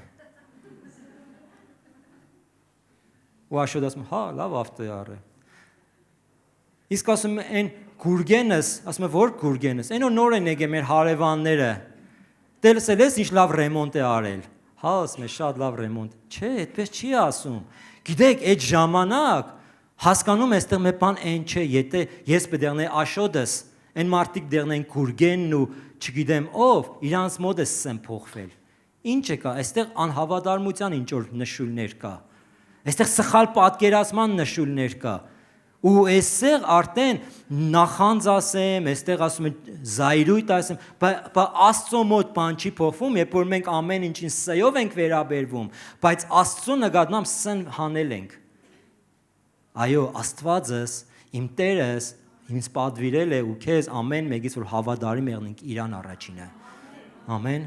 Ու Աշոտը ասում, հա, լավ ավտո է առել։ Իսկ ասում են Գուրգենս, ասում է որ Գուրգենս, այն նոր են եկել մեր հարևանները։ Տեսել ես ինչ լավ ռեմոնտ է արել։ Հա, ասում է շատ լավ ռեմոնտ։ Չէ, այդպես չի ասում։ Գիտեք, այդ ժամանակ հասկանում այստեղ մի բան այն չէ, եթե ես բդերնե Աշոտս, այն մարդիկ դեռնեն Գուրգենն ու չգիտեմ ով, իրանց մոտ է սեմ փոխվել։ Ինչ է կա, այստեղ անհավատարմության ինչ որ նշույլներ կա։ Այստեղ սխալ պատկերացման նշույլներ կա։ Ու այստեղ արդեն նախանձ ասեմ, այստեղ ասում են զայրույթ ասեմ, բայց Աստծո մոտ բան չի փոխվում, երբ որ մենք ամեն ինչին սեյով ենք վերաբերվում, բայց Աստծո նկատմամբ սեն հանել ենք։ Այո, Աստվածս, իմ Տերս ինձ պատվիրել է ու քեզ ամեն մեկից որ հավատարիմ եղնենք իրան առաջինը։ Ամեն։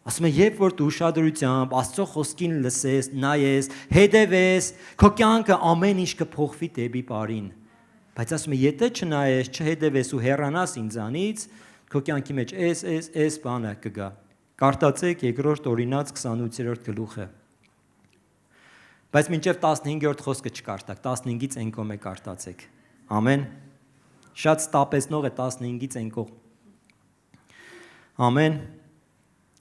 Ասում է, երբ որ դու ուշադրությամբ Աստծո խոսքին լսես, նայես, հետևես, քո կյանքը ամեն ինչ կփոխվի դեպի բարին։ Բայց ասում է, եթե չնայես, չհետևես ու հեռանաս ինձանից, քո կյանքի մեջ էս բանը կգա։ Կարդացեք Երկրորդ Օրինաց 28-րդ գլուխը։ Բայց մինչև 15-րդ խոսքը չկարդաք, 15-ից այն կողմ է կարդացեք։ Ամեն։ Շատ ստապեցնող է 15-ից այն կողմ։ Ամեն։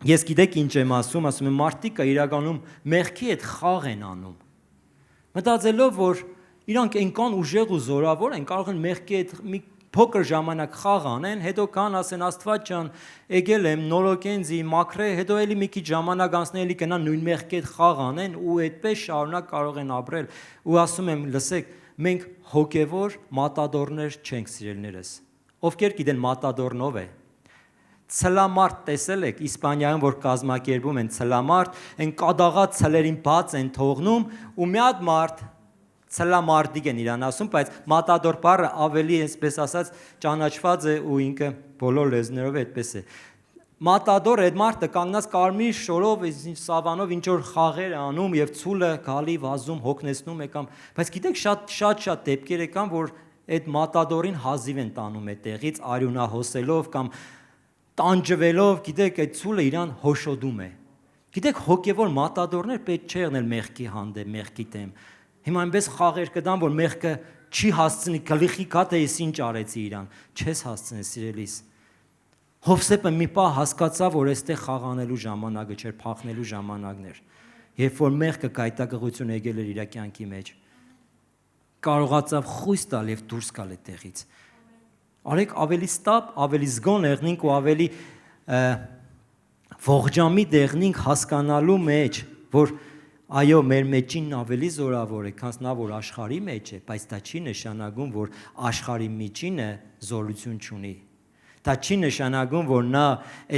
Ես գիտեք ինչ եմ ասում եմ մարդիկը իրականում մեղքի հետ խաղ են անում։ Մտածելով, որ իրանք այնքան ուժեղ ու զորավոր են, կարող են մեղքի հետ մի փոքր ժամանակ խաղ անեն, հետո կան ասեն Աստված ջան, եկել եմ, նորոգենձի, մաքրե, հետո էլի մի քիչ ժամանակ անցնի, էլի կնան նույն մեղքի հետ խաղ անեն ու այդպես շարունակ կարող են ապրել։ Ու ասում եմ, լսեք, մենք հոգևոր մատադորներ չենք սիրելիներս։ Ովքեր գիտեն մատադորն ով է։ Ցլամարտ տեսել եք Իսպանիայում որ կազմակերպում են ցլամարտ, այն կադաղած ցլերին բաց են թողնում ու մի հատ մարդ ցլամարտիկ են իրան ասում, բայց մատադոր բառը ավելի այսպես ասած ճանաչված է ու ինքը բոլոր լեզուներով այդպես է։ Մատադոր այդ մարդը կանգնած կարմիր շորով, սավանով ինչ որ խաղեր անում եւ ցուլը գալի վազում հոգնեցնում է կամ, բայց գիտեք շատ դեպքեր եկան, որ այդ մատադորին հազիվ են տանում այդտեղից արյունահոսելով կամ տանջվելով, գիտեք, այդ ցուլը իրան հոշոդում է։ Գիտեք, հոգևոր մատադորներ պետք չէ եղնել մեղքի հանդեպ, մեղքի դեմ։ Հիմա այնպես խաղեր կդան, որ մեղքը չի հասցնի գլխի կաթը ես ինչ արեցի իրան, չես հասցնի սիրելիս։ Հովսեփը մի պահ հասկացավ, որ այստեղ խաղանելու ժամանակը չէր, փախնելու ժամանակն էր։ Երբ որ մեղքը գայթակղություն եկել էր իր կյանքի մեջ, կարողացավ խույս տալ եւ դուրս գալ այդտեղից։ Արեք ավելի ստապ, ավելի զգոն եղնենք ու ավելի ողջամիտ եղնենք հասկանալու մեջ, որ այո, մեր մեջինն ավելի զորավոր է, քան նա որ աշխարհի մեջ է, բայց դա չի նշանակում, որ աշխարհի միջինը զորություն չունի։ Դա չի նշանակում, որ նա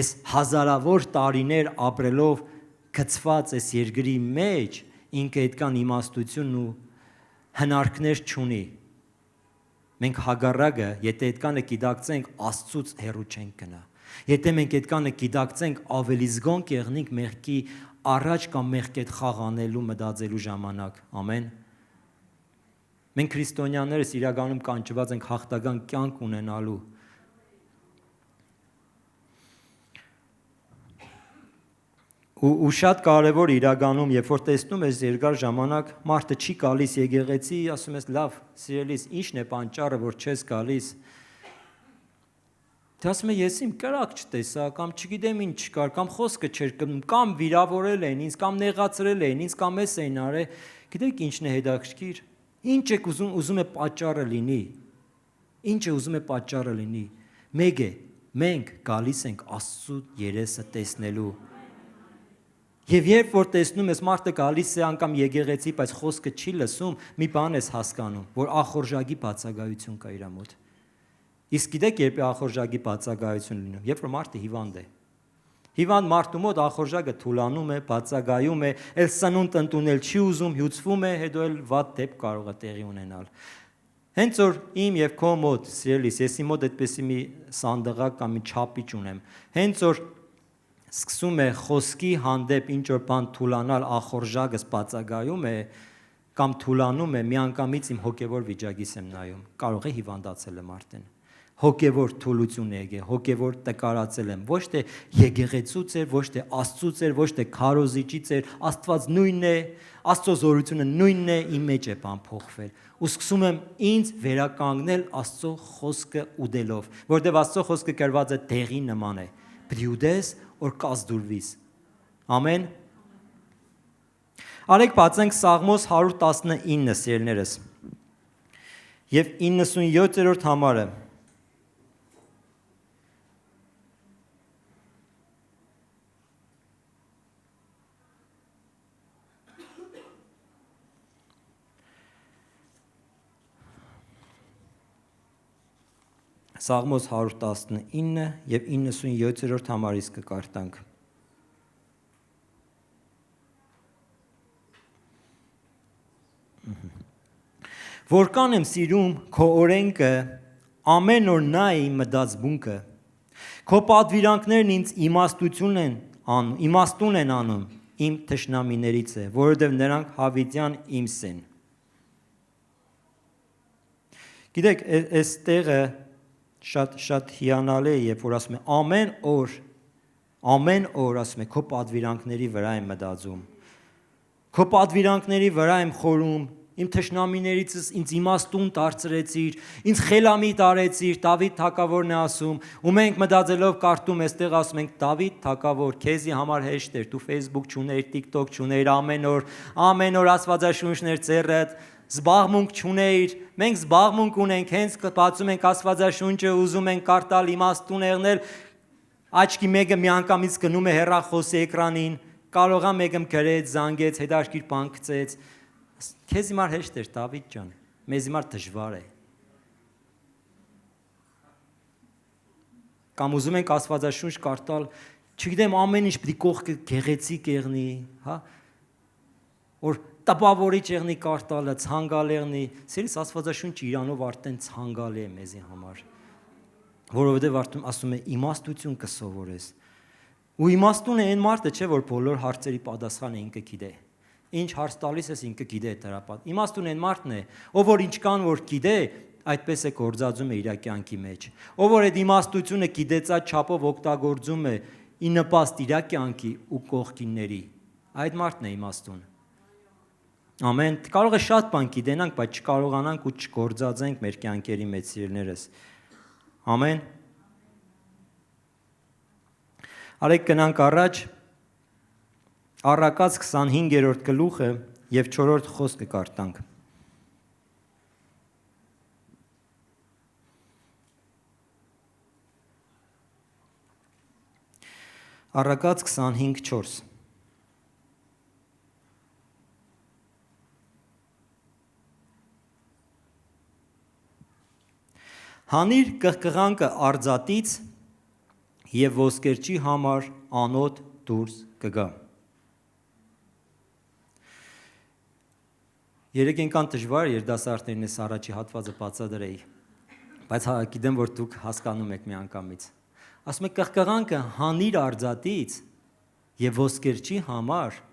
այս հազարավոր տարիներ ապրելով գծված այս երկրի մեջ ինքը այդքան իմաստություն ու հնարքներ չունի։ Մենք հագարակը, եթե այդքանը գիտակցենք, Աստծուց հեռու չենք գնա։ Եթե մենք այդքանը գիտակցենք, ավելի զգոն կեղնենք մեղքի առաջ կամ մեղքի հետ խաղ անելու մտածելու ժամանակ։ Ամեն։ Մենք քրիստոնյաներս իրականում կանչված ենք հաղթական կյանք ունենալու։ Ու շատ կարևոր իրականում, երբ որ տեսնում ես երկար ժամանակ մարդը չի գալիս եկեղեցի, ասում ես լավ, սիրելիս, ի՞նչն է պատճառը, որ չես գալիս։ Թե ասում ես իմ կրակ չտեսա, կամ չգիտեմ ինչ կար, կամ խոսքը չէր կմնում, կամ վիրավորել են ինձ, կամ նեղացրել են ինձ, կամ էս էին արել։ Գիտեք ինչն է հետաքրքիր։ Ինչ եք ուզում է պատճառը լինի։ Ինչ է ուզում է պատճառը լինի։ Մեկ է, մենք գալիս ենք Աստծո երեսը տեսնելու։ Եվ երբ որ տեսնում ես մարդը գալիս է անգամ եկեղեցի, բայց խոսքը չի լսում, մի բան ես հասկանում, որ ախորժակի բացակայություն կա իր մոտ։ Իսկ գիտեք երբ է ախորժակի բացակայություն լինում, երբ որ մարդը հիվանդ է։ Հիվանդ մարդու մոտ ախորժակը թուլանում է, բացակայում է, էլ սնունդ ընդունել չի ուզում, հյուծվում է, հետո էլ վատ դեպք կարող է տեղի ունենալ։ Հենց որ իմ եւ քո մոտ, սիրելիս, ես իմ մոտ այդպեսի մի սանդղակ կամ մի չափիչ ունեմ, հենց որ սկսում է խոսքի հանդեպ ինչ որ բան թուլանալ, ախորժակս բացակայում է կամ թուլանում է, միանգամից իմ հոգևոր վիճակից եմ նայում, կարող է հիվանդացել եմ արդեն։ Հոգևոր թուլություն է եկել, հոգևոր տկարացել եմ, ոչ թե եկեղեցուց էր, ոչ թե Աստծուց էր, ոչ թե քարոզիչից էր, Աստված նույնն է, Աստծո զորությունը նույնն է, իմ մեջ է բան փոխվել։ Ու սկսում եմ ինձ վերականգնել Աստծո խոսքը ուդելով, որտեղ Աստծո խոսքը գրված է դեղի նման է։ Պետք է ուդես, որ կազդուրվիս։ Ամեն։ Արեք բացենք Սաղմոս 119, սիրելիներս։ Եվ 97-րդ համարը։ Սաղմոս 119 և 97-րդ համարից կկարտանք։ Որքան եմ սիրում քո օրենքը, ամեն օր նայի մտած բունքը, քո պատվիրանքներն ինձ իմաստուն են անում, իմ թշնամիներից է, որովհետև նրանք հավիտյան ինձ են։ Գիտեք, այս տեղը շատ հիանալի է, երբ որ ասում է ամեն օր ասում է քո պատվիրանքների վրա եմ մտածում, քո պատվիրանքների վրա եմ խորում, իմ թշնամիներից ինձ իմաստուն դարձրեցիր, ինձ խելամիտ արեցիր, Դավիթ թագավորն է ասում, ու մենք մտածելով կարդում այստեղ ասում ենք Դավիթ թագավոր, քեզի համար հեշտ էր, դու Facebook չուներ, TikTok չուներ, ամեն օր աստվածաշունչներ ծերդ, զբաղմունք չունեիր, մենք զբաղմունք ունենք, հենց բացում ենք աստվածաշունչը, ուզում ենք կարդալ, իմաստուն եղնել, աչքի մեկը միանգամից գնում է հեռախոսի էկրանին, կարող է մեկը գրեց, զանգեց, հետաքրքիր բան գծեց, քեզ հիմար հեշտ էր, Դավիթ ջան, մեզ հիմար դժվար է։ Կամ ուզում ենք աստվածաշունչ կարդալ, չգիտեմ, ամեն ինչ պիտի կողքը գեղեցիկ եղնի, հա, որ տպավորիչ եղնի կարդալը, ցանկալ եղնի, սիրելիս աստվածաշունչը իրանով արդեն ցանկալի է մեզի համար, որովհետև արդեն ասում է իմաստություն կսովորես։ Ու իմաստուն է այն մարդը, չէ, որ բոլոր հարցերի պատասխանը ինքը գիտե։ Ինչ հարց տալիս ես ինքը գիտե դրա պատասխանը։ Իմաստուն այն մարդն է, ով որ ինչքան որ գիտե, այդպես է գործածում է իր կյանքի մեջ։ Ով որ այդ իմաստությունը գիտեցած չափով օգտագործում է ի նպաստ իր կյանքի ու կողքինների, այդ մարդն է իմաստուն։ Ամեն, կարող է շատ բան գիտենանք, բայց չկարողանանք ու չգործածենք մեր կյանքերի մեջ, սիրելիներս։ Ամեն։ Արեք գնանք առաջ, Առակաց 25-րդ գլուխը և 4-րդ խոսքը կարդանք։ Առակաց 25:4 Հանիր կղկղանքը արձատից և ոսկերչի համար անոտ դուրս կգա։ Երեք ենքան դժվար երդասարտներն ես առաջի հատվածը բացադրեի, բայց գիտեմ, որ դուք հասկանում եք մի անգամից։ Ասում է կղկղանքը հանիր արձատից և ոսկերչի համար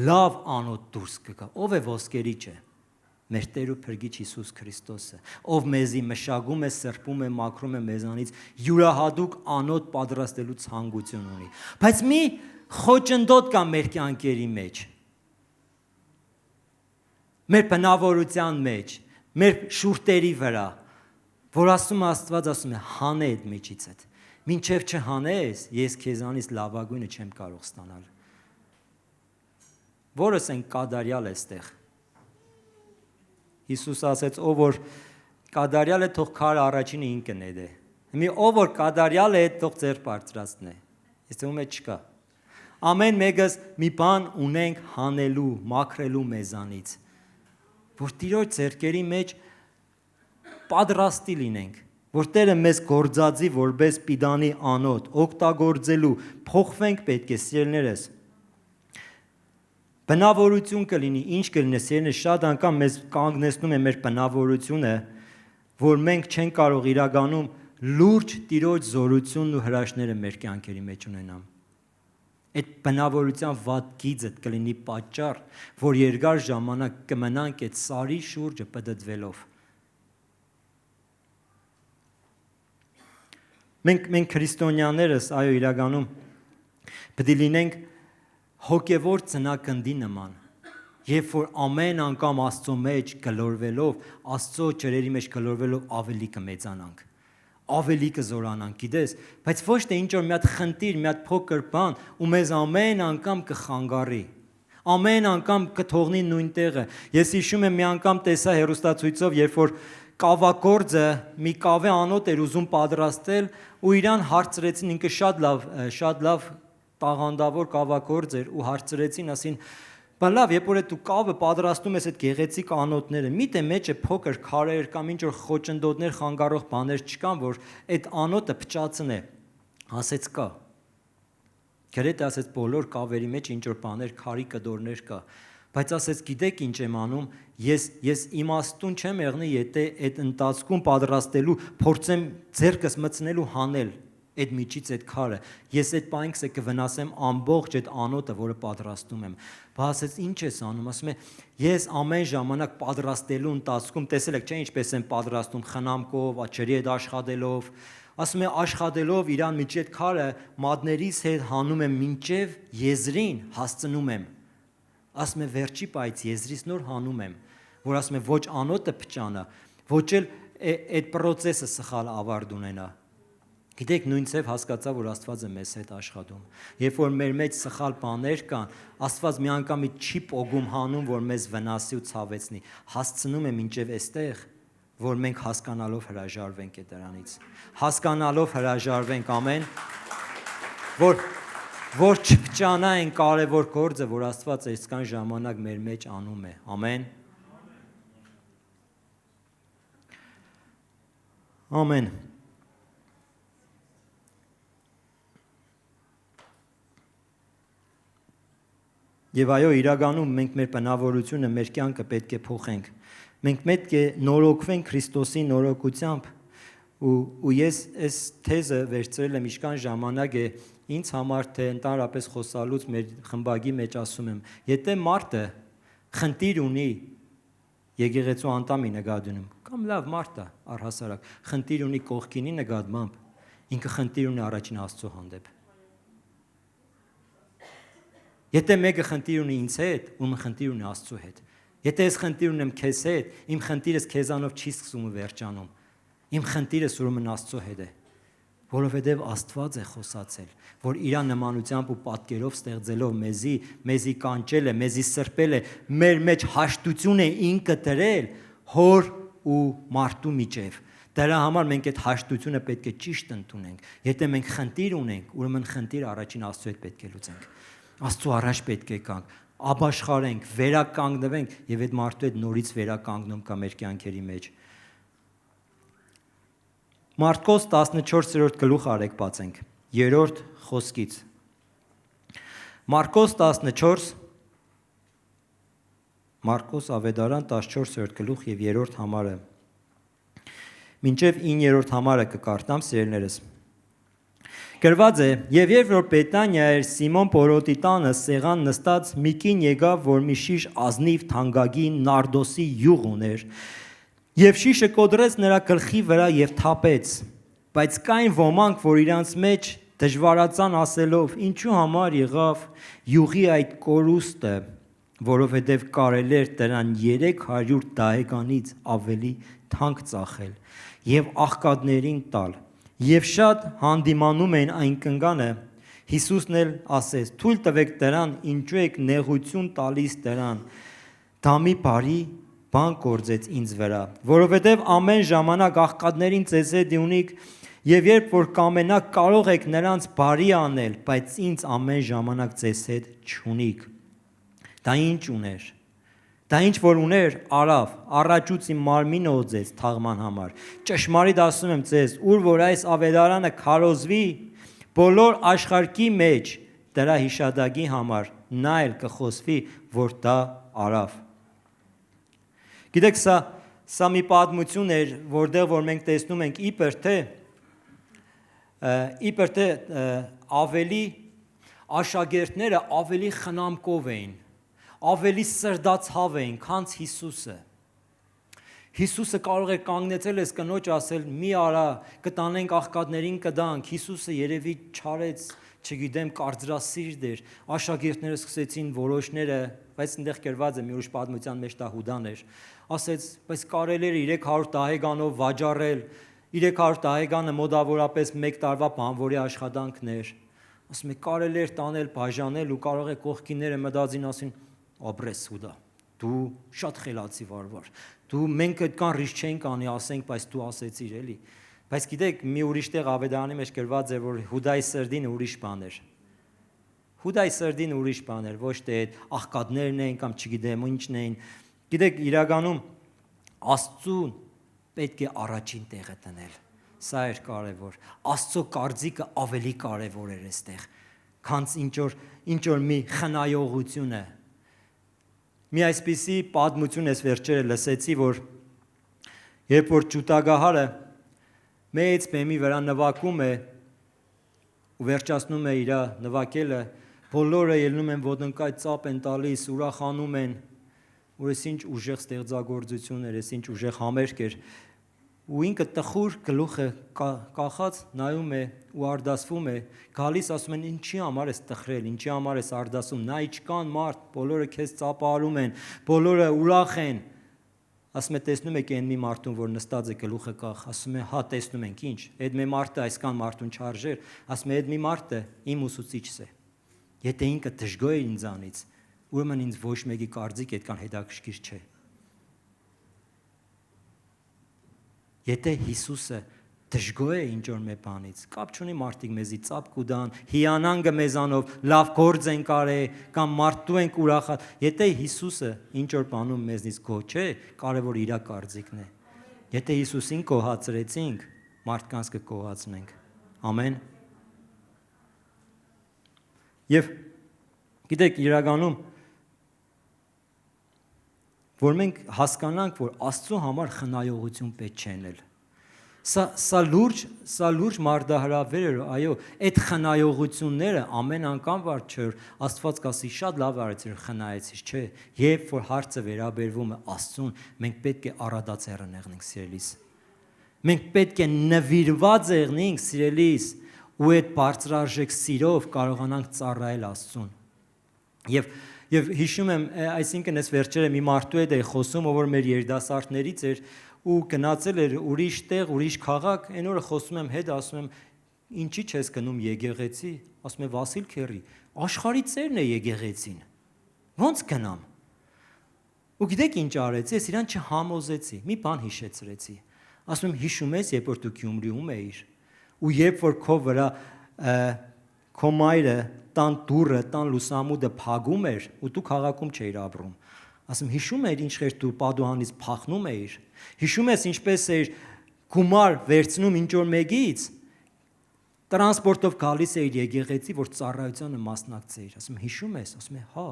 լավ անոտ դուրս կգա։ Ով է ոսկերիչը։ Մեր Տեր ու Փրկիչ Հիսուս Քրիստոսը, ով մեզի մշակում է, սրբում է, մաքրում է մեզանից, յուրահատուկ անոտ պատրաստելու ցանկություն ունի։ Բայց մի խոչընդոտ կա մեր կյանքերի մեջ, մեր բնավորության մեջ, մեր շուրթերի վրա, որ ասում է Աստված, ասում է հանե այդ միջից այդ։ Մինչև չհանես, ես քեզանից լավագույնը չեմ կարող ստանալ։ Որս են կադարյալ էստեղ։ Հիսուս ասեց, ով որ կադարյալ է, թող քարը առաջինը ինքը նետե։ Մի ով որ կադարյալ է, թող ձեռ բարձրացնե։ Ես թվում է չկա։ Ամեն մեկս մի բան ունենք հանելու, մաքրելու մեզանից, որ Տիրոջ ձեռքերի մեջ պատրաստի լինենք, որ Տերը մեզ գործածի որպես պիտանի անոտ, օգտագործելու, փոխվենք պետք է, սիրելիներս։ Բնավորություն կլինի, ինչ կլինի, սիրելիներ, շատ անգամ մեզ կանգնեցնում է մեր բնավորությունը, որ մենք չենք կարող իրականում լուրջ Տիրոջ զորությունն ու հրաշքները մեր կյանքերի մեջ ունենալ։ Այդ բնավորության վատ գիծը կլինի պատճառ, որ երկար ժամանակ կմնանք այդ սարի շուրջը պտտվելով։ Մենք քրիստոնյաներս, այո, իրականում պետք է լինենք հոգևոր ծնակնդի նման, երբ որ ամեն անգամ Աստծո մեջ գլորվելով, Աստծո ջրերի մեջ գլորվելով ավելի կմեծանանք, ավելի կզորանանք, գիտես, բայց ոչ թե ինչ-որ մի հատ խնդիր, մի հատ փոքր բան, ու մեզ ամեն անգամ կխանգարի, ամեն անգամ կթողնի նույն տեղը։ Ես հիշում եմ մի անգամ տեսա հեռուստացույցով, երբ որ կավագործը մի կավե անոթ էր ուզում պատրաստել ու իրան հարցրեցին, ինքը շատ լավ տաղանդավոր կավագործ էր ու հարցրեցին, ասին, բա լավ, երբ որ դու կավը պատրաստում ես այդ գեղեցիկ անոթները, միտե մեջը փոքր քարեր կամ ինչ որ խոճնդոտներ խանգարող բաներ չկան, որ այդ անոթը փչացնե։ Ասեց կա։ Գրեթե ասեց բոլոր կավերի մեջ ինչ որ բաներ, քարի կդորներ կա։ Բայց ասեց, գիտեք ինչ եմ անում, ես իմաստուն չեմ եղնի, եթե այդ ընթացքում պատրաստելու փորձեմ ձեռքս մտցնելու հանել այդ միջից այդ քարը, ես այդ պայքսը կվնասեմ ամբողջ այդ անոթը, որը պատրաստում եմ։ Բա ասեց, ինչ ես անում, ասում է, ես ամեն ժամանակ պատրաստելու ընթացքում, տեսել եք, չէ՞ ինչպես են պատրաստում խնամքով, ջրի հետ աշխատելով, ասում է, աշխատելով իրան միջի այդ քարը մատներից հետ հանում եմ մինչև եզրին հասցնում եմ։ Ասում է, վերջի պայծ եզրից նոր հանում եմ, որ ասում է, ոչ անոթը փչանա, ոչ էլ այդ process-ը սխալ ավարտ ունենա։ Գիտեք, նույնցև հասկացա, որ Աստված է մեզ հետ աշխատում։ Երբ որ մեր մեջ սխալ բաներ կան, Աստված մի անգամից չի պոգում հանում, որ մեզ վնասի ու ցավեցնի, հասցնում է մինչև այստեղ, որ մենք հասկանալով հրաժարվենք այդ դրանից։ Հասկանալով հրաժարվենք, ամեն, որ չփչանա այն կարևոր գործը, որ Աստված այսքան ժամանակ մեր մեջ անում է։ Ամեն։ Ամեն։ Եվ այո, իրականում մենք մեր բնավորությունը, մեր կյանքը պետք է փոխենք։ Մենք պետք է նորոգվենք Քրիստոսի նորոգությամբ։ Ու ես այս թեզը վերցրել եմ ինչքան ժամանակ է ինձ համար, թե ընդհանրապես խոսալուց մեր խմբագի մեջ ասում եմ, եթե մարդը խնդիր ունի եկեղեցու անդամի նկատմամբ, կամ լավ մարդ է առհասարակ, խնդիր ունի կողքինի նկատմամբ, ինքը խնդիր ունի առաջին Աստծո հանդեպ։ Եթե մեկը խնդիր ունի ինձ հետ, ուրեմն խնդիր ունի Աստծո հետ։ Եթե ես խնդիր ունեմ քեզ հետ, իմ խնդիրս քեզանով չի սկսում ու վերջանում։ Իմ խնդիրս ուրեմն Աստծո հետ է, որովհետև Աստված է խոսացել, որ իր նմանությամբ ու պատկերով ստեղծելով մեզի կանչել է, մեզի սրբել է, մեր մեջ հաշտություն է ինքը դրել հոր ու մարդու միջև։ Դրա համար մենք այդ հաշտությունը պետք է ճիշտ ընդունենք։ Եթե մենք խնդիր ունենք, ուրեմն խնդիր առաջին Աստծո հետ պետք է լուծենք։ Աստծո առաջ պետք է գանք, ապաշխարենք, վերականգնվենք եւ այդ մարդու հետ նորից վերականգնում կա մեր կյանքերի մեջ։ Մարկոս 14-րդ գլուխ արեք բացենք, 3-րդ խոսքից։ Մարկոս 14, Մարկոս Ավետարան 14-րդ գլուխ եւ 3-րդ համարը։ Մինչև 9-րդ համարը կկարտամ, սիրելիներս։ Գրված է, եւ երբ որ Բեթանիա էր Սիմոն Պորոտի տանը սեղան նստած, մի կին եկավ, որ մի շիշ ազնիվ թանկագին նարդոսի յուղ ուներ, եւ շիշը կոտրեց նրա գլխի վրա եւ թափեց, բայց կային ոմանք, որ իրանց մեջ դժվարացան ասելով, ինչու համար եղավ յուղի այդ կորուստը, որովհետեւ կարելի էր դրան 300 դահեկանից ավելի թանկ ծախել եւ աղքատներին տալ։ Եվ շատ հանդիմանում էին այն կնկանը, Հիսուսն էլ ասեց, թույլ տվեք դրան, ինչու եք նեղություն տալիս դրան, դա մի բարի բան գործեց ինձ վրա, որովհետև ամեն ժամանակ աղքատներին ձեզ հետ ունիք, եւ երբ որ կամենաք կարող եք նրանց բարի անել, բայց ինձ ամեն ժամանակ ձեզ հետ չունիք։ Դա ինչ ուներ։ Դա ինչ որ ուներ, արավ, առաջուց իմ մարմինը օձեց թաղման համար։ Ճշմարիտ ասում եմ ձեզ, ուր որ այս ավետարանը քարոզվի, բոլոր աշխարհի մեջ դրա հիշադակի համար նա էլ կխոսվի, որ դա արավ։ Գիտեք, սա մի պատմություն էր, որտեղ որ մենք տեսնում ենք իբր թե ավելի աշակերտները ավելի խնամքով էին, ավելի սրդացավ էին, քան Հիսուսը։ Հիսուսը կարող է կանգնեցել այս կնոջ ասել՝ մի արա, կտանենք աղքատներին կդանք։ Հիսուսը երևի չարեց, չգիտեմ, կարծրասիրտ էր։ Աշակերտները սկսեցին որոշները, բայց այնտեղ գրված է մի ուրիշ պատմության մեջ դա Հուդան էր, ասեց, բայց կարելի էր 300 տարեկանով վաճառել, 300 տարեկանը մոտավորապես 1 տարվա բանվորի աշխատանքն էր։ Ասում է, կարելի էր տանել, բաժանել ու կարող է կողքինները մտածին ասին, ապրես Հուդա, դու շատ խելացի վարվար, դու մենք այդքան ռիսկ չենք անի, ասենք, բայց դու ասեցիր էլի։ Բայց գիտեք, մի ուրիշ տեղ Ավետարանի մեջ գրված է, որ Հուդայի սրդին ուրիշ բան էր։ Հուդայի սրդին ուրիշ բան էր, ոչ թե այդ աղքատներն էին կամ չգիտեմ ինչն էին։ Գիտեք, իրականում Աստծուն պետք է առաջին տեղը դնել։ Սա էր կարևոր։ Աստծո կարծիքը ավելի կարևոր էր այստեղ, քան ինչ որ մի խնայողություն է։ Մի այսպիսի պատմություն ես վերջերը լսեցի, որ երբ որ ճուտագահարը մեծ բեմի վրա նվագում է ու վերջացնում է իր նվագելը, բոլորը ելնում են ոտնկայ ծափ են տալիս, ուրախանում են, որ ես ինչ ուժեղ ստեղծագործություն էր, ես ինչ ուժեղ համերգ էր, ու ինքը տխուր գլուխը կախած նայում է ու արդասվում է, գալիս ասում են ինչի համար ես տխրել, ինչի համար ես արդասում, նա իչքան մարդ, բոլորը քեզ ծափարում են, բոլորը ուրախ են։ Ասում է տեսնում եք այն մի մարդուն, որ նստած է գլուխը կախ, ասում է հա տեսնում ենք ինչ, այդ մի մարդը այսքան մարդուն չարժեր, ասում է այդ մի մարդը իմ ուսուցիչս է։ Եթե ինքը դժգոհ է ինձանից, ուրեմն ինձ ոչ մեկի կարծիք այդքան հետաքրքիր չէ։ Եթե Հիսուսը դժգոհ է ինչ որ մի բանից, կապ չունի մարդիկ մեզի ծափ կուտան, հիանան մեզանով, լավ գործ են կարել կամ մարդու ենք ուրախալ։ Եթե Հիսուսը ինչ որ բանում մեզնից գոհ չէ, կարևոր իր կարծիքն է։ Եթե Հիսուսին գոհացրեցինք, մարդկանց կգոհացնենք։ Ամեն։ Եվ գիտեք, իրականում որ մենք հասկանանք, որ Աստծո համար խնայողություն պետք չէ նել։ Սա լուրջ մարդահրավեր էր, այո, այդ խնայողությունները ամեն անգամ վար չէր, Աստված կասի շատ լավ արեցիր, խնայեցիր, չէ, երբ որ հարցը վերաբերվում է Աստծուն, մենք պետք է առատաձեռն եղնենք սիրելիս։ Մենք պետք է նվիրված եղնենք սիրելիս ու այդ բարձրարժեք սիրով կարողանանք ծառայել Աստծուն։ Եվ հիշում եմ, այսինքն ես վերջերը մի մարդու հետ էի խոսում, ով որ մեր երիտասարդներից էր ու գնացել էր ուրիշ տեղ, ուրիշ քաղաք, այն օրը խոսում եմ հետ, ասում եմ, ինչի՞ չես գնում եկեղեցի, ասում է Վասիլ քեռի, աշխարհի ծերն է եկեղեցին։ Ոնց գնամ։ Ու գիտեք ինչ արեցի, ես իրան չհամոզեցի, մի բան հիշեցրեցի։ Ասում եմ, հիշում ես, երբ որ դու Գյումրիում էիր, ու երբ որ քո վրա քո մայրը տան դուրը, տան լուսամուտը փագում էր ու դու քաղաքում չէիր ապրում։ Ասում հիշում ես ինչեր դու Պադուանից փախնում էիր։ Հիշում ես ինչպես էիր գումար վերցնում ինչ որ մեկից, տրանսպորտով գալիս էիր եկեղեցի, որ ծառայությանը մասնակցեիր։ Ասում հիշում ես, ասում է հա։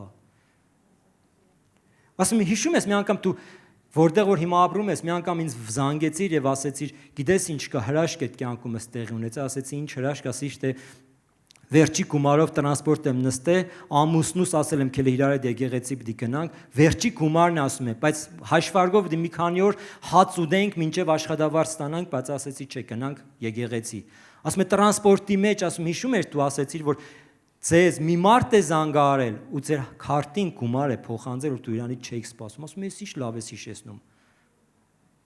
Ասում հիշում ես մի անգամ դու որտեղ որ հիմա ապրում ես, մի անգամ ինձ զանգեցիր եւ ասեցիր, գիտես ինչ կա, հրաշք այդ կյանքումս տեղի ունեցա, ասեցի ինչ հրաշք, ասի թե վերջի գումարով տրանսպորտ եմ նստել, ամուսնուս ասել եմ քեզ իրար հետ եկեղեցի պիտի գնանք, վերջի գումարն ասում է, բայց հաշվարկով դի մի քանի օր հաց ուտենք, մինչև աշխատավարձ ստանանք, բայց ասեցի չէ, գնանք եկեղեցի։ Ասում է տրանսպորտի մեջ, ասում հիշում ես դու ասեցիր, որ ձեզ մի մարդ է զանգահարել ու ձեր քարտին գումար է փոխանցել, որ դու իրանից չէիք սպասում, ասում ես ինչ լավ ես հիշեցնում։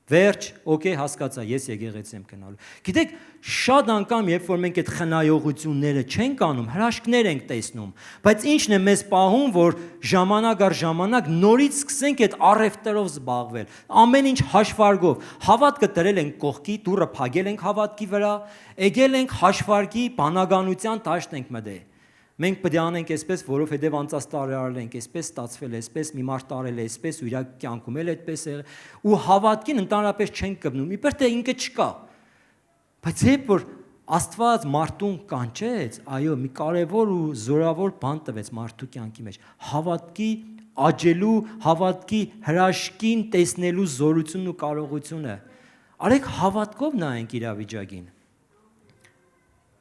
Վերջ, օքեյ, հասկացա, ես եկեղեցի եմ գնալու։ Գիտեք, շատ անգամ, երբ որ մենք այդ խնայողությունները չենք անում, հրաշքներ ենք տեսնում, բայց ինչն է մեզ պահում, որ ժամանակ առ ժամանակ նորից սկսենք այդ առևտրով զբաղվել, ամեն ինչ հաշվարկով, հավատքը դրել ենք կողքի, դուռը փակել ենք հավատքի վրա, եկել ենք հաշվարկի, բանականության դաշտ ենք մտել։ Մենք պետք է անենք այսպես, որովհետև անցած տարիներ ենք այսպես ստացվել, այսպես մի մարդ տարել է այսպես ու իր կյանքում էլ այդպես է ու հավատքին ընդհանրապես չենք կպնում, իբր թե ինքը չկա։ Բայց երբ որ Աստված մարդուն կանչեց, այո, մի կարևոր ու զորավոր բան տվեց մարդու կյանքի մեջ։ Հավատքի աճելու, հավատքի հրաշքին տեսնելու զորությունն ու կարողությունը։ Արեք հավատքով նայենք իրավիճակին։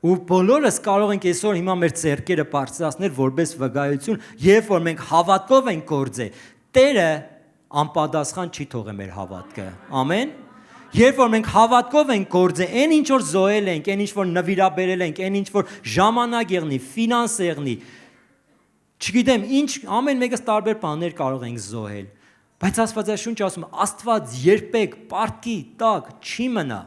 Ու բոլորս կարող ենք այսօր հիմա մեր ձեռքերը բարձրացնել որպես վկայություն, երբ որ մենք հավատքով ենք գործել, Տերը անպատասխան չի թողել մեր հավատքը։ Ամեն։ Երբ որ մենք հավատքով ենք գործել, այն ինչ որ զոհել ենք, այն ինչ որ նվիրաբերել ենք, այն ինչ որ ժամանակ եղնի, ֆինանս եղնի, չգիտեմ, ինչ ամեն մեկս տարբեր բաներ կարող ենք զոհել, բայց Աստվածաշունչը ասում է, Աստված երբեք պարտքի տակ չի մնա։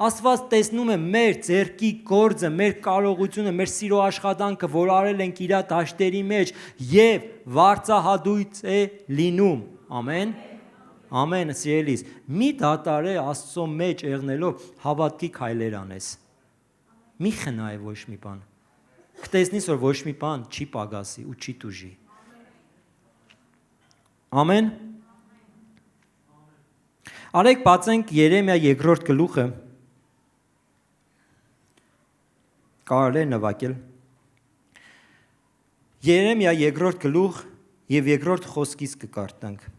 Աստված տեսնում է մեր ձեռքի գործը, մեր կարողությունը, մեր սիրո աշխատանքը, որ արել ենք իր դաշտերի մեջ եւ վարձահատույց է լինում։ Ամեն։ Ամեն, սիրելիս, մի դատարե Աստծո մեջ եղնելով հավատքի քայլեր անես։ Մի խնայ ոչ մի բան։ Կտեսնես, որ ոչ մի բան չի պակասի ու չի տուժի։ Ամեն։ Արեք բացենք Երեմիա 2-րդ գլուխը։ Կարելի է նվագել։ Երեմիա 2-րդ գլուխ եւ 2-րդ խոսքից կկարտանք։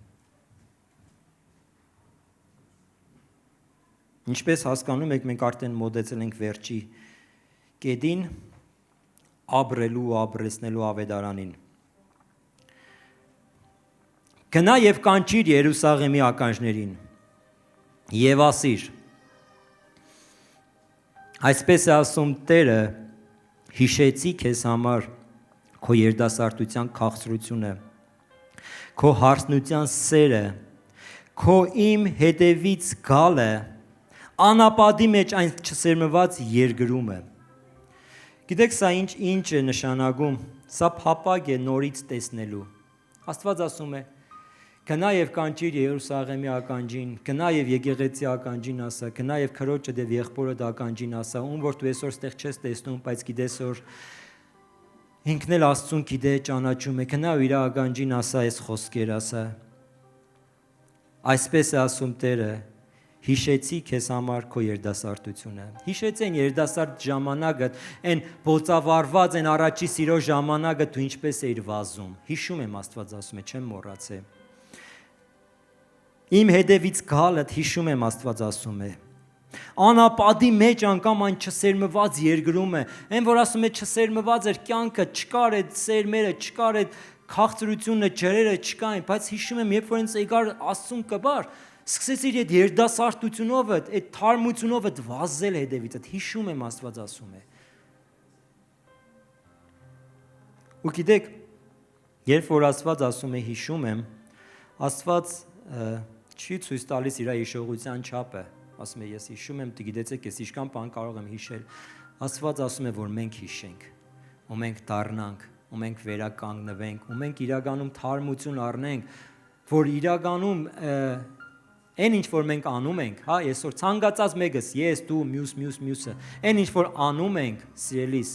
Ինչպես հասկանում եք, մենք արդեն մոտեցել ենք վերջի կետին, ապրելու ու ապրեցնելու ավետարանին։ Գնա եւ կանչիր Երուսաղեմի ականջներին եւ ասիր. Այսպես է ասում Տերը, հիշեցի քեզ համար քո երիտասարդության քաղցրությունը, քո հարսնության սերը, քո իմ հետևից գալը, անապատի մեջ այն չսերմված երգրումը։ Գիտեք սա ինչ է նշանակում, սա փափագ է նորից տեսնելու։ Աստված ասում է, գնա եւ կանչիր Երուսաղեմի ականջին, գնա եւ եկեղեցի ականջին ասա, գնա եւ քրոջը դեպ եղբորը ականջին ասա, ում որ դու այսօր ստեղ չես տեսնում, բայց գիտես որ ինքն էլ Աստծուն գիտե, ճանաչում է, գնա ու իր ականջին ասա այս խոսքեր ասա։ Այսպես է ասում Տերը, հիշեցի քեզ համար քո երիտասարդությունը։ Հիշեցեն երիտասարդ ժամանակը, այն բոցավառված, այն առաջի սիրո ժամանակը դու ինչպես էիր վազում։ Հիշում եմ, Աստված ասում է, չեմ մոռացել։ Իմ հետևից գալդ հիշում եմ, Աստված ասում է։ Անապատի մեջ անգամ այն չսերմված երգրում է, այն որ ասում է չսերմված էր կյանքը, չկար այդ սերմերը, չկար այդ քաղցրությունը, ջրերը չկային, բայց հիշում եմ, երբ որ ինձ եկար Աստծուն կբար, սկսեցիր այդ երդասարտությունով, այդ թարմությունով վազել հետևից, հիշում եմ, Աստված ասում է։ Ու գիտեք, երբ որ Աստված ասում է հիշում եմ, Աստված չի ցույց տալիս իր հիշողության չափը, ասում է ես հիշում եմ, գիտեցեք, ես ինչքան բան կարող եմ հիշել։ Աստված ասում է, որ մենք հիշենք, ու մենք դառնանք, ու մենք վերականգնվենք, ու մենք իրականում թարմություն առնենք, որ իրականում այն ինչ որ մենք անում ենք, հա, այսօր ցանկացած մեկս, ես, դու, մյուսը, այն ինչ որ անում ենք, սիրելիս,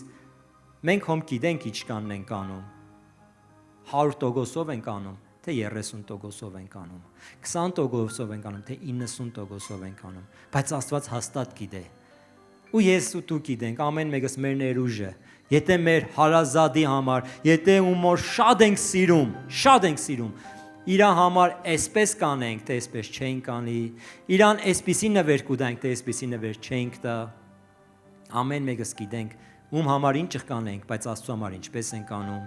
մենք հոմ գիտենք ինչքանն ենք անում, 100%-ով ենք անում, թե 30%-ով ենք անում, 20%-ով ենք անում, թե 90%-ով ենք անում, բայց Աստված հաստատ գիտե։ Ու ես ու դու գիտենք, ամեն մեկս մեր ներուժը, եթե մեր հարազատի համար, եթե ում որ շատ ենք սիրում, իր համար այսպես կանենք, թե այսպես չենք անի, իրան այսպիսի նվեր կուտանք, թե այսպիսի նվեր չենք տա, ամեն մեկս գիտենք, ում համար ինչ կանենք, բայց Աստծո համար ինչպես ենք անում։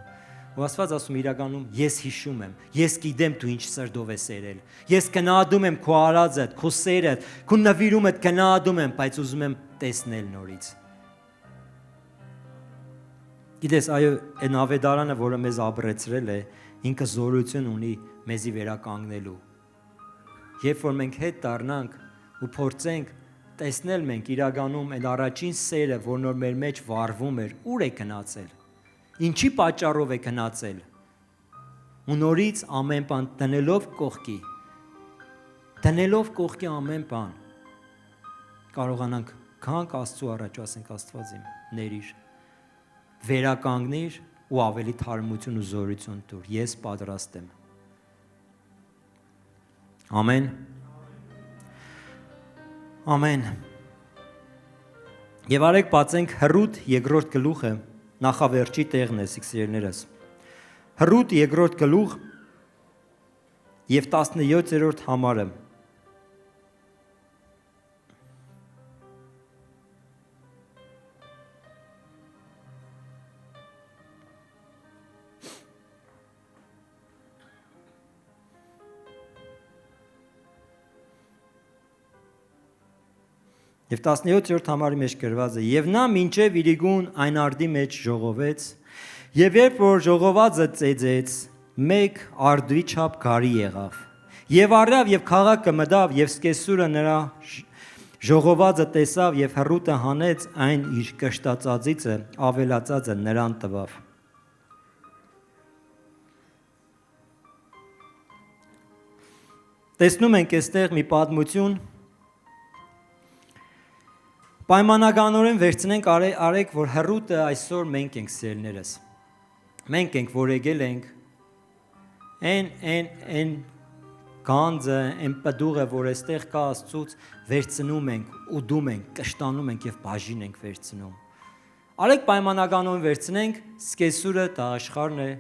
Ու Աստված ասում իրականում ես հիշում եմ, ես գիտեմ դու ինչ սրտով ես սերել, ես գնահատում եմ քո արածը, քո սերը, քո նվիրումը գնահատում եմ, բայց ուզում եմ տեսնել նորից։ Գիտես, այո, այն ավետարանը, որը մեզ ապրեցրել է, ինքը զորություն ունի մեզի վերականգնելու։ Երբ որ մենք հետ դառնանք ու փորձենք տեսնել մենք իրականում այն առաջին սերը, որ նոր մեր մեջ վառվում էր, ուր է գնացել։ Ինչի պատճառով է գնացել։ Ու նորից ամեն բան դնելով կողքի ամեն բան կարողանանք գանք Աստծո առաջ ասենք Աստված իմ ներիր, վերականգնիր ու ավելի թարմություն ու զորություն տուր, ես պատրաստ եմ։ Ամեն։ Ամեն։ Եվ արեք բացենք Հռութ երկրորդ գլուխը, նախավերջի տեղն է, սիրելիներս։ Հռութ երկրորդ գլուխ եւ 17-րդ համարը։ Եվ 17-րդ համարի մեջ գրված է. «Եվ նա մինչև իրիկուն այն արդի մեջ ժողովեց, եւ երբ որ ժողովածը ծեծեց, մեկ արդվի չափ գարի եղավ, եւ առավ եւ քաղաքը մտավ, եւ սկեսուրը նրա ժողովածը տեսավ եւ հռութը հանեց այն իր կշտածածիցը, ավելացածը նրան տվավ»։ Տեսնում ենք այստեղ մի պատմություն։ Պայմանականորեն վերցնենք արեք, որ հռութը այսօր մենք ենք սիրելիներս։ Մենք ենք, որ եկել ենք այն գանձը, այն պտուղը, որ այստեղ կա Աստծուց, վերցնում ենք, ուդում ենք, կշտանում ենք եւ բաժին ենք վերցնում։ Արեք պայմանականորեն վերցնենք, սկեսուրը դա աշխարհն է,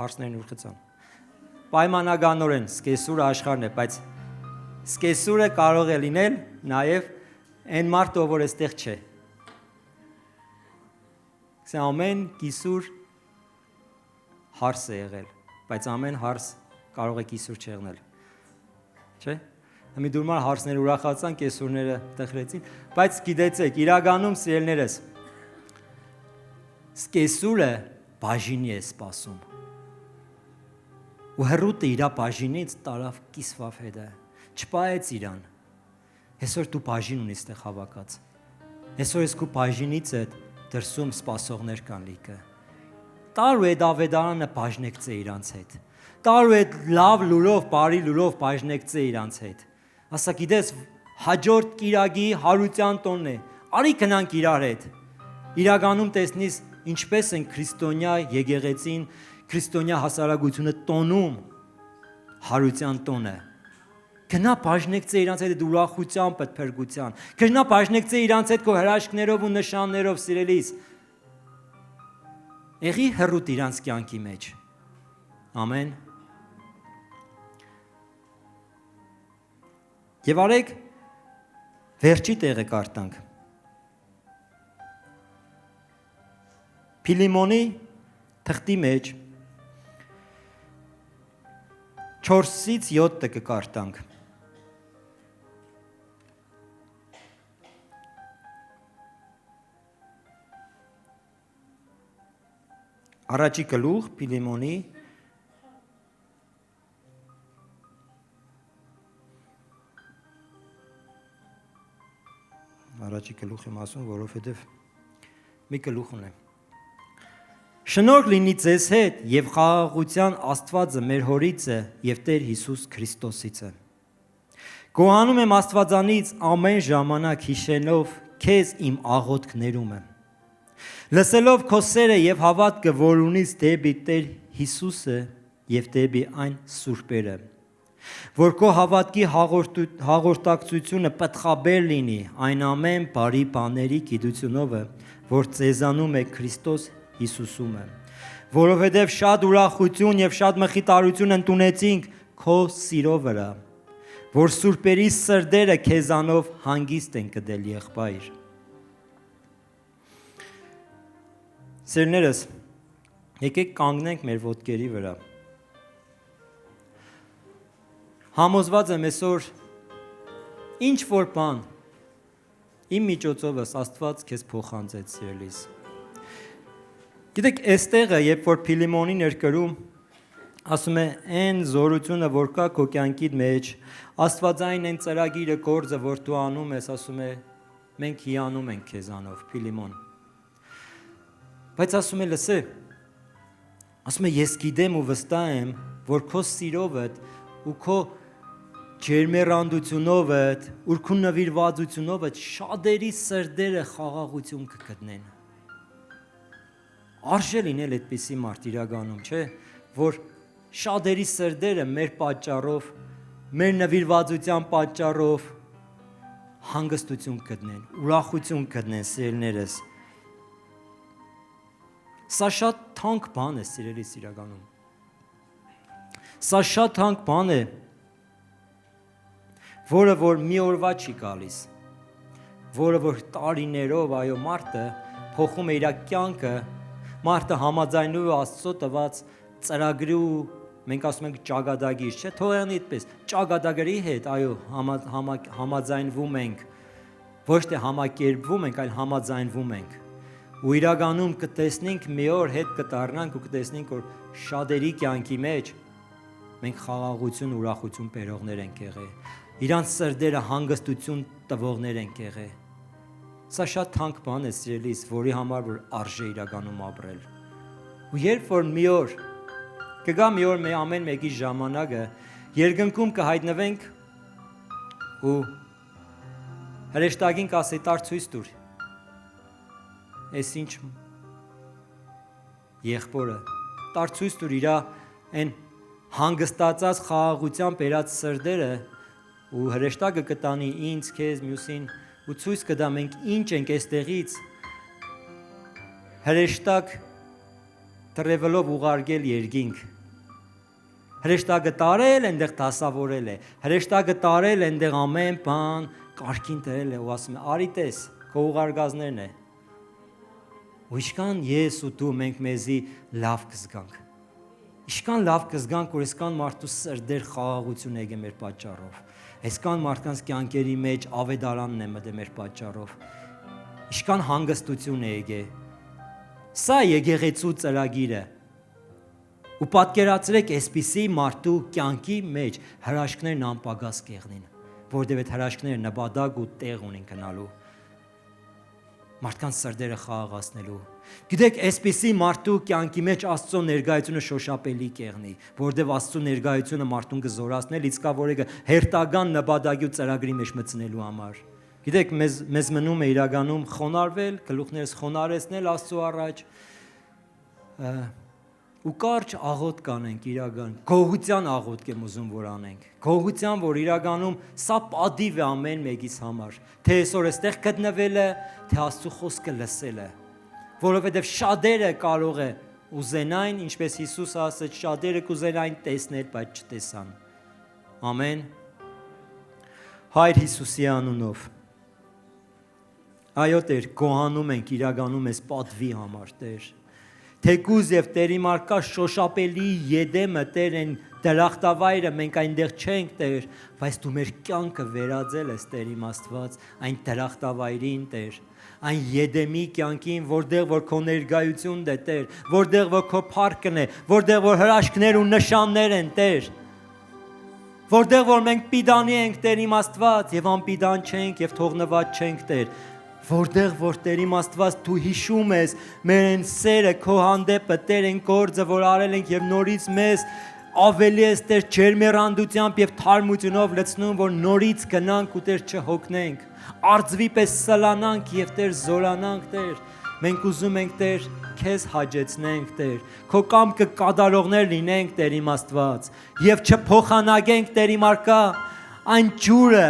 հարցներն ուր գցան։ Պայմանականորեն սկեսուրը աշխարհն է, բայց սկեսուրը կարող է լինել նաեւ այն մարդը, որ այստեղ չէ։ Սա ամեն կիսուր հարս է եղել, բայց ամեն հարս կարող է կիսուր չեղնել։ Չէ՞։ Մի դուրմար հարսները ուրախացան, կեսուրները տխրեցին, բայց գիտեցեք, իրականում սիրելիներս, սկեսուրը բաժինի է սպասում։ Ու հռութը իր բաժինից տարավ կիսվավ հետը, չպահեց իրան։ Այսօր դու բաժին ունես տեղ հավաքած։ Այսօր ես քո բաժինից այդ դրսում սպասողներ կան լիքը։ Տարու այդ ավետարանը բաժնեկցե իրանց հետ։ Տարու այդ լավ լուրով, բարի լուրով բաժնեկցե իրանց հետ։ Ասա գիտես, հաջորդ կիրակի հարության տոնն է։ Արի գնանք իրար հետ։ Իրականում տեսնես ինչպես են քրիստոնյա եկեղեցին, քրիստոնյա հասարակությունը տոնում հարության տոնը։ Գնա բաժնեկցե իրանց հետ ուրախությամբ, փրկության։ Գնա բաժնեկցե իրանց հետ քո հրաշքներով ու նշաններով, սիրելիս։ Եղի հռութ իրանց կյանքի մեջ։ Ամեն։ Եվ արեք վերջի տեղը կարտանք։ Փիլիմոնի թղթի մեջ 4-ից 7 կկարտանք։ Առաջի գլուխ Փիլիմոնի առաջի գլուխ եմ ասում, որովհետև մի գլուխ ունեմ։ Շնորհ լինի ձեզ հետ եւ խաղաղության Աստվածը մեր Հորիցը եւ Տեր Հիսուս Քրիստոսիցը։ Գոհանում եմ Աստվածանից ամեն ժամանակ հիշելով քեզ իմ աղոթքներումը։ Լսելով քո սերը եւ հավատքը, որ ունիս դեպի Տեր Հիսուսը եւ դեպի այն սուրբերը, որ քո հավատքի հաղորդակցությունը պատխաբեր լինի այն ամեն բարի բաների գիտությունով, որ ծեզանում է Քրիստոս Հիսուսում է, որովհետև շատ ուրախություն եւ շատ մխիթարություն ընդունեցինք քո սիրո վրա, որ սուրբերի սրտերը քեզանով հանգիստ են գտել եղբայր։ Սիրելիներս, եկեք կանգնենք մեր ոտքերի վրա։ Համոզված եմ այսօր ինչ որ բան իմ միջոցովս Աստված քեզ փոխանցեց, սիրելիս։ Գիտեք, այստեղը, երբ որ Փիլիմոնին էր գրում, ասում է այն զորությունը, որ կա քո կյանքի մեջ, Աստվածային այն ծրագիրը, գործը, որ դու անում ես, ասում է մենք հիանում ենք քեզանով, Փիլիմոն։ Բայց ասում է լսե, ասում է ես գիտեմ ու վստահ եմ, որ քո սիրովդ ու քո ջերմեռանդությունով, ու քո նվիրվածությունով շատերի սրտերը խաղաղություն կգտնեն։ Արժե լինել այդպիսի մարդ իրականում, չէ, որ շատերի սրտերը մեր պատճառով, մեր նվիրվածության պատճառով հանգստություն գտնեն, ուրախություն գտնեն, սիրելիներս։ Սա շատ թանկ բան է, սիրելիս իրականում։ Սա շատ թանկ բան է, որը որ մի օրվա չի գալիս, որը որ տարիներով այո մարդը փոխում է իր կյանքը, մարդը համաձայնում է Աստծո տված ծրագրի ու մենք ասում ենք ճակատագիր, չէ՞, թող եղնի այդպես, ճակատագրի հետ այո համաձայնվում ենք, ոչ թե համակերպվում ենք, այլ համաձայնվում ենք։ Ու իրականում կտեսնենք մի օր հետ կդառնանք ու կտեսնենք, որ շատերի կյանքի մեջ մենք խաղաղություն, ուրախություն բերողներ ենք եղել։ Իրանց սրտերը հանգստություն տվողներ ենք եղել։ Սա շատ թանկ բան է, սիրելիս, որի համար որ արժե իրականում ապրել։ Ու երբ որ մի օր կգա մի օր մեր ամեն մեկի ժամանակը, երկնքում կհայտնվենք ու հրեշտակին կասի տար ցույց տուր։ Էս ինչ եղբորը տար ցույց տուր իրա այն հանգստացած խաղաղության բերած սրտերը ու հրեշտակը կտանի ինձ, քեզ, մյուսին ու ցույց կտա մենք ինչ ենք այստեղից հրեշտակ տրևելով ուղարկել երկինք։ Հրեշտակը տարել այնտեղ դասավորել է, հրեշտակը տարել այնտեղ ամեն բան կարգին դրել է ու ասում է արի տես քո ուղարկածներն է։ Ու իշքան ես ու դու մենք մեզի լավ կզգանք։ Իշքան լավ կզգանք, որ այսքան մարդու սրտեր խաղաղություն եկե մեր պատճառով։ Այսքան մարդկանց կյանքերի մեջ ավետարանն է մտել մեր պատճառով։ Իշքան հանգստություն է եկե։ Սա եկեղեցու ծրագիրը։ Ու պատկերացրեք այսպիսի մարդու կյանքի մեջ հրաշքներն անպագաս կեղնին, որտեղ այդ հրաշքները նպատակ ու տեղ ունեն գնալու։ Մարդկանց սրտերը խաղաղացնելու։ Գիտեք, այսպիսի մարդու կյանքի մեջ Աստծո ներկայությունը շոշափելի կեղնի, որտեղ Աստծո ներկայությունը մարդուն կզորացնել, իսկ որը հերթական նպատակի ու ծրագրի մեջ մտցնելու համար։ Գիտեք, մեզ մնում է իրականում խոնարհվել, գլուխներս խոնարհեցնել Աստծո առաջ ու կարճ աղոթք կանենք իրական, գոհության աղոթք եմ ուզում որ անենք, գոհության, որ իրականում սա պատիվ է ամեն մեկիս համար, թե այսօր այստեղ գտնվելը, թե Աստծո խոսքը լսելը, որովհետև շատերը կարող է ուզենային, ինչպես Հիսուս ասաց, շատերը կուզենային տեսնել, բայց չտեսան։ Ամեն։ Հայր Հիսուսի անունով։ Այո Տեր, գոհանում ենք իրականում այս պատվի համար, Տեր։ Թեկուզ եւ Տերի մարկա շոշափելի Եդեմը Տեր են դրախտավայրը մենք այնտեղ չենք Տեր, բայց դու մեր կյանքը վերածել ես Տեր իմ Աստված այն դրախտավայրին Տեր, այն Եդեմի կյանքին, որտեղ որ քո ներկայությունն է Տեր, որտեղ որ քո փառքն է, որտեղ որ հրաշքներ ու նշաններ են Տեր, որտեղ որ մենք պիտանի ենք Տեր իմ Աստված եւ անպիտան չենք եւ թողնված չենք Տեր, որտեղ որ Տեր իմ Աստված դու հիշում ես մեր այն սերը քո հանդեպը Տեր այն գործը որ արել ենք եւ նորից մեզ ավելի ես Տեր ջերմեռանդությամբ եւ թարմությունով լցնում որ նորից գնանք ու Տեր չհոգնենք արձվի պես սլանանք եւ Տեր զորանանք Տեր մենք ուզում ենք Տեր քեզ հաջեցնենք Տեր քո կամքը կատարողներ լինենք Տեր իմ Աստված եւ չփոխանակենք Տեր իմ արքա այն ջուրը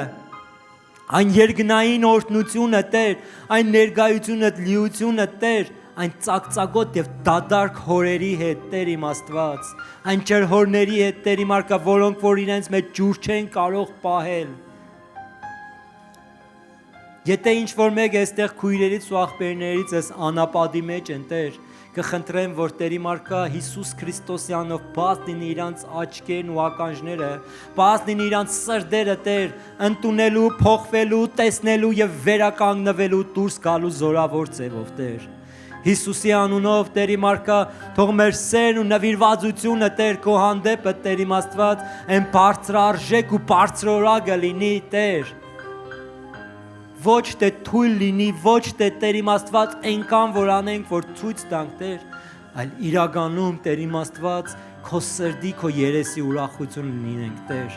այն երկնային օրհնությունը Տեր, այն ներկայությունը, լիությունը Տեր, այն ծակծակոտ եւ դադարք հորերի հետ Տեր իմ Աստված, այն ջրհորների հետ Տեր իմ արքա, որոնք որ իրենց մեջ ջուր չեն կարող պահել։ Եթե ինչ որ մեկ այստեղ քույրերից ու աղբերներից էս անապատի մեջ են Տեր, կխնդրեմ, որ Տեր իմ արքա Հիսուս Քրիստոսյանով բաց լինի իրանց աչքերն ու ականջները, բաց լինի իրանց սրտերը Տեր, ընդունելու, փոխվելու, տեսնելու եւ վերականգնվելու դուրս գալու զորավոր ձևով Տեր։ Հիսուսի անունով Տեր իմ արքա, թող մեր սերն ու նվիրվածությունը Տեր քո հանդեպը Տեր իմ Աստված, այն բարձրարժեք ու բարձրորագը լինի Տեր։ Ոչ թե թույլ լինի, ոչ թե Տեր իմ Աստված այնքան որ անենք, որ ցույց տանք Տեր, այլ իրականում Տեր իմ Աստված քո սրտի, քո երեսի ուրախություն լինենք Տեր։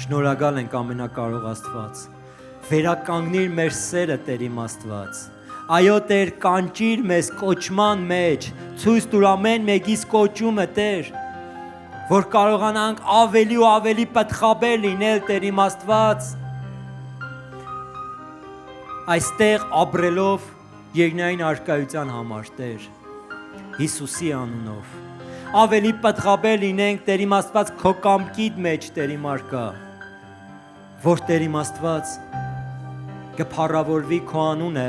Շնորհակալ ենք ամենակարող Աստված։ Վերականգնիր մեր սերը Տեր իմ Աստված։ Այո Տեր, կանչիր մեզ կոչման մեջ, ցույց տուր ամեն մեկիս կոչումը Տեր, որ կարողանանք ավելի ու ավելի պատխաբեր լինել Տեր իմ Աստված։ այստեղ ապրելով երկնային առկայության համար, Տեր, Հիսուսի անունով։ Ավելի պատղաբեր լինենք, Տեր իմ Աստված, քո կամքիդ մեջ, Տեր իմ արկա, որ Տեր իմ Աստված կփառավորվի քո անունը,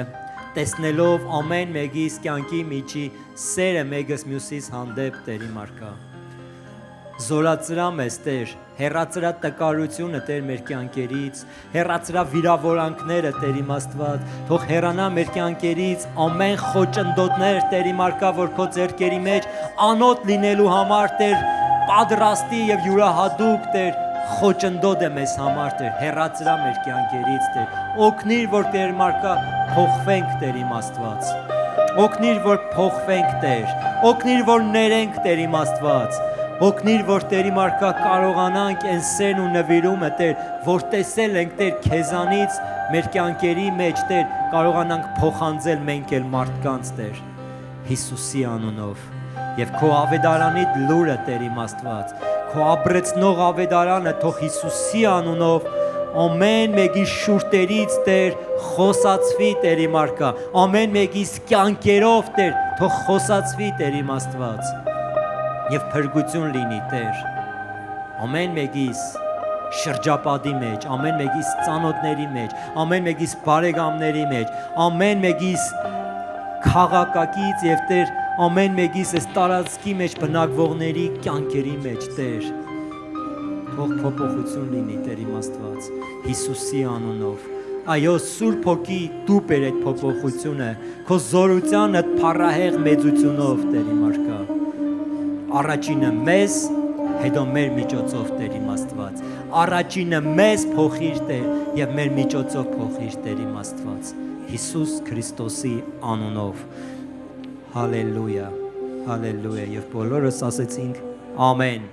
տեսնելով ամեն մեկիս կյանքի միջի սերը մեկս մյուսիս հանդեպ, Տեր իմ արկա։ Զորացրա մեզ, Տեր, հեռացրա տկարությունը, Տեր, մեր կյանքերից, հեռացրա վիրավորանքները, Տեր իմ Աստված, թող հեռանա մեր կյանքերից ամեն խոչընդոտներ, Տեր իմ արկա, որ քո ձեռքերի մեջ անոտ լինելու համար, Տեր, պատրաստի եւ յուրահատուկ, Տեր, խոչընդոտ է մեզ համար, Տեր, հեռացրա մեր կյանքերից, Տեր, օգնիր, որ Տեր իմ արկա փոխվենք, Տեր իմ Աստված, օգնիր, որ փոխվենք, Տեր, օգնիր, որ ներենք, Տեր իմ Աստված, օգնիր, որ Տեր իմ արկա կարողանանք այն սերն ու նվիրումը, Տեր, որ տեսել ենք, Տեր, քեզանից մեր կյանքերի մեջ, Տեր, կարողանանք փոխանցել մենք էլ մարդկանց, Տեր, Հիսուսի անունով, եւ քո ավետարանիդ լուրը, Տեր իմ Աստված, քո ապրեցնող ավետարանը թող Հիսուսի անունով ամեն մեկի շուրթերից, Տեր, խոսացվի, Տեր իմ արկա, ամեն մեկիս կյանքերով, Տեր, թող խոսացվի, Տեր իմ Աստված, եւ փրկություն լինի, Տեր, ամեն մեկիս շրջապատի մեջ, ամեն մեկիս ծանոթների մեջ, ամեն մեկիս բարեկամների մեջ, ամեն մեկիս քաղաքակից եւ Տեր, ամեն մեկիս այս տարածքի մեջ բնակվողների կյանքերի մեջ, Տեր, թող փոփոխություն լինի, Տեր իմ Աստված, Հիսուսի անունով։ Այո, Սուրբ Հոգի, դու բեր այդ փոփոխությունը, քո զորությանը փառահեղ մեծությունով, Տեր իմ արկա։ Առաջինը մեզ, հետո մեր միջոցով, Տեր իմ Աստված, առաջինը մեզ փոխիր, Տեր, եւ մեր միջոցով փոխիր, Տեր իմ Աստված, Հիսուս Քրիստոսի անունով։ Հալելույա, հալելույա, եւ բոլորս ասեցինք ամեն։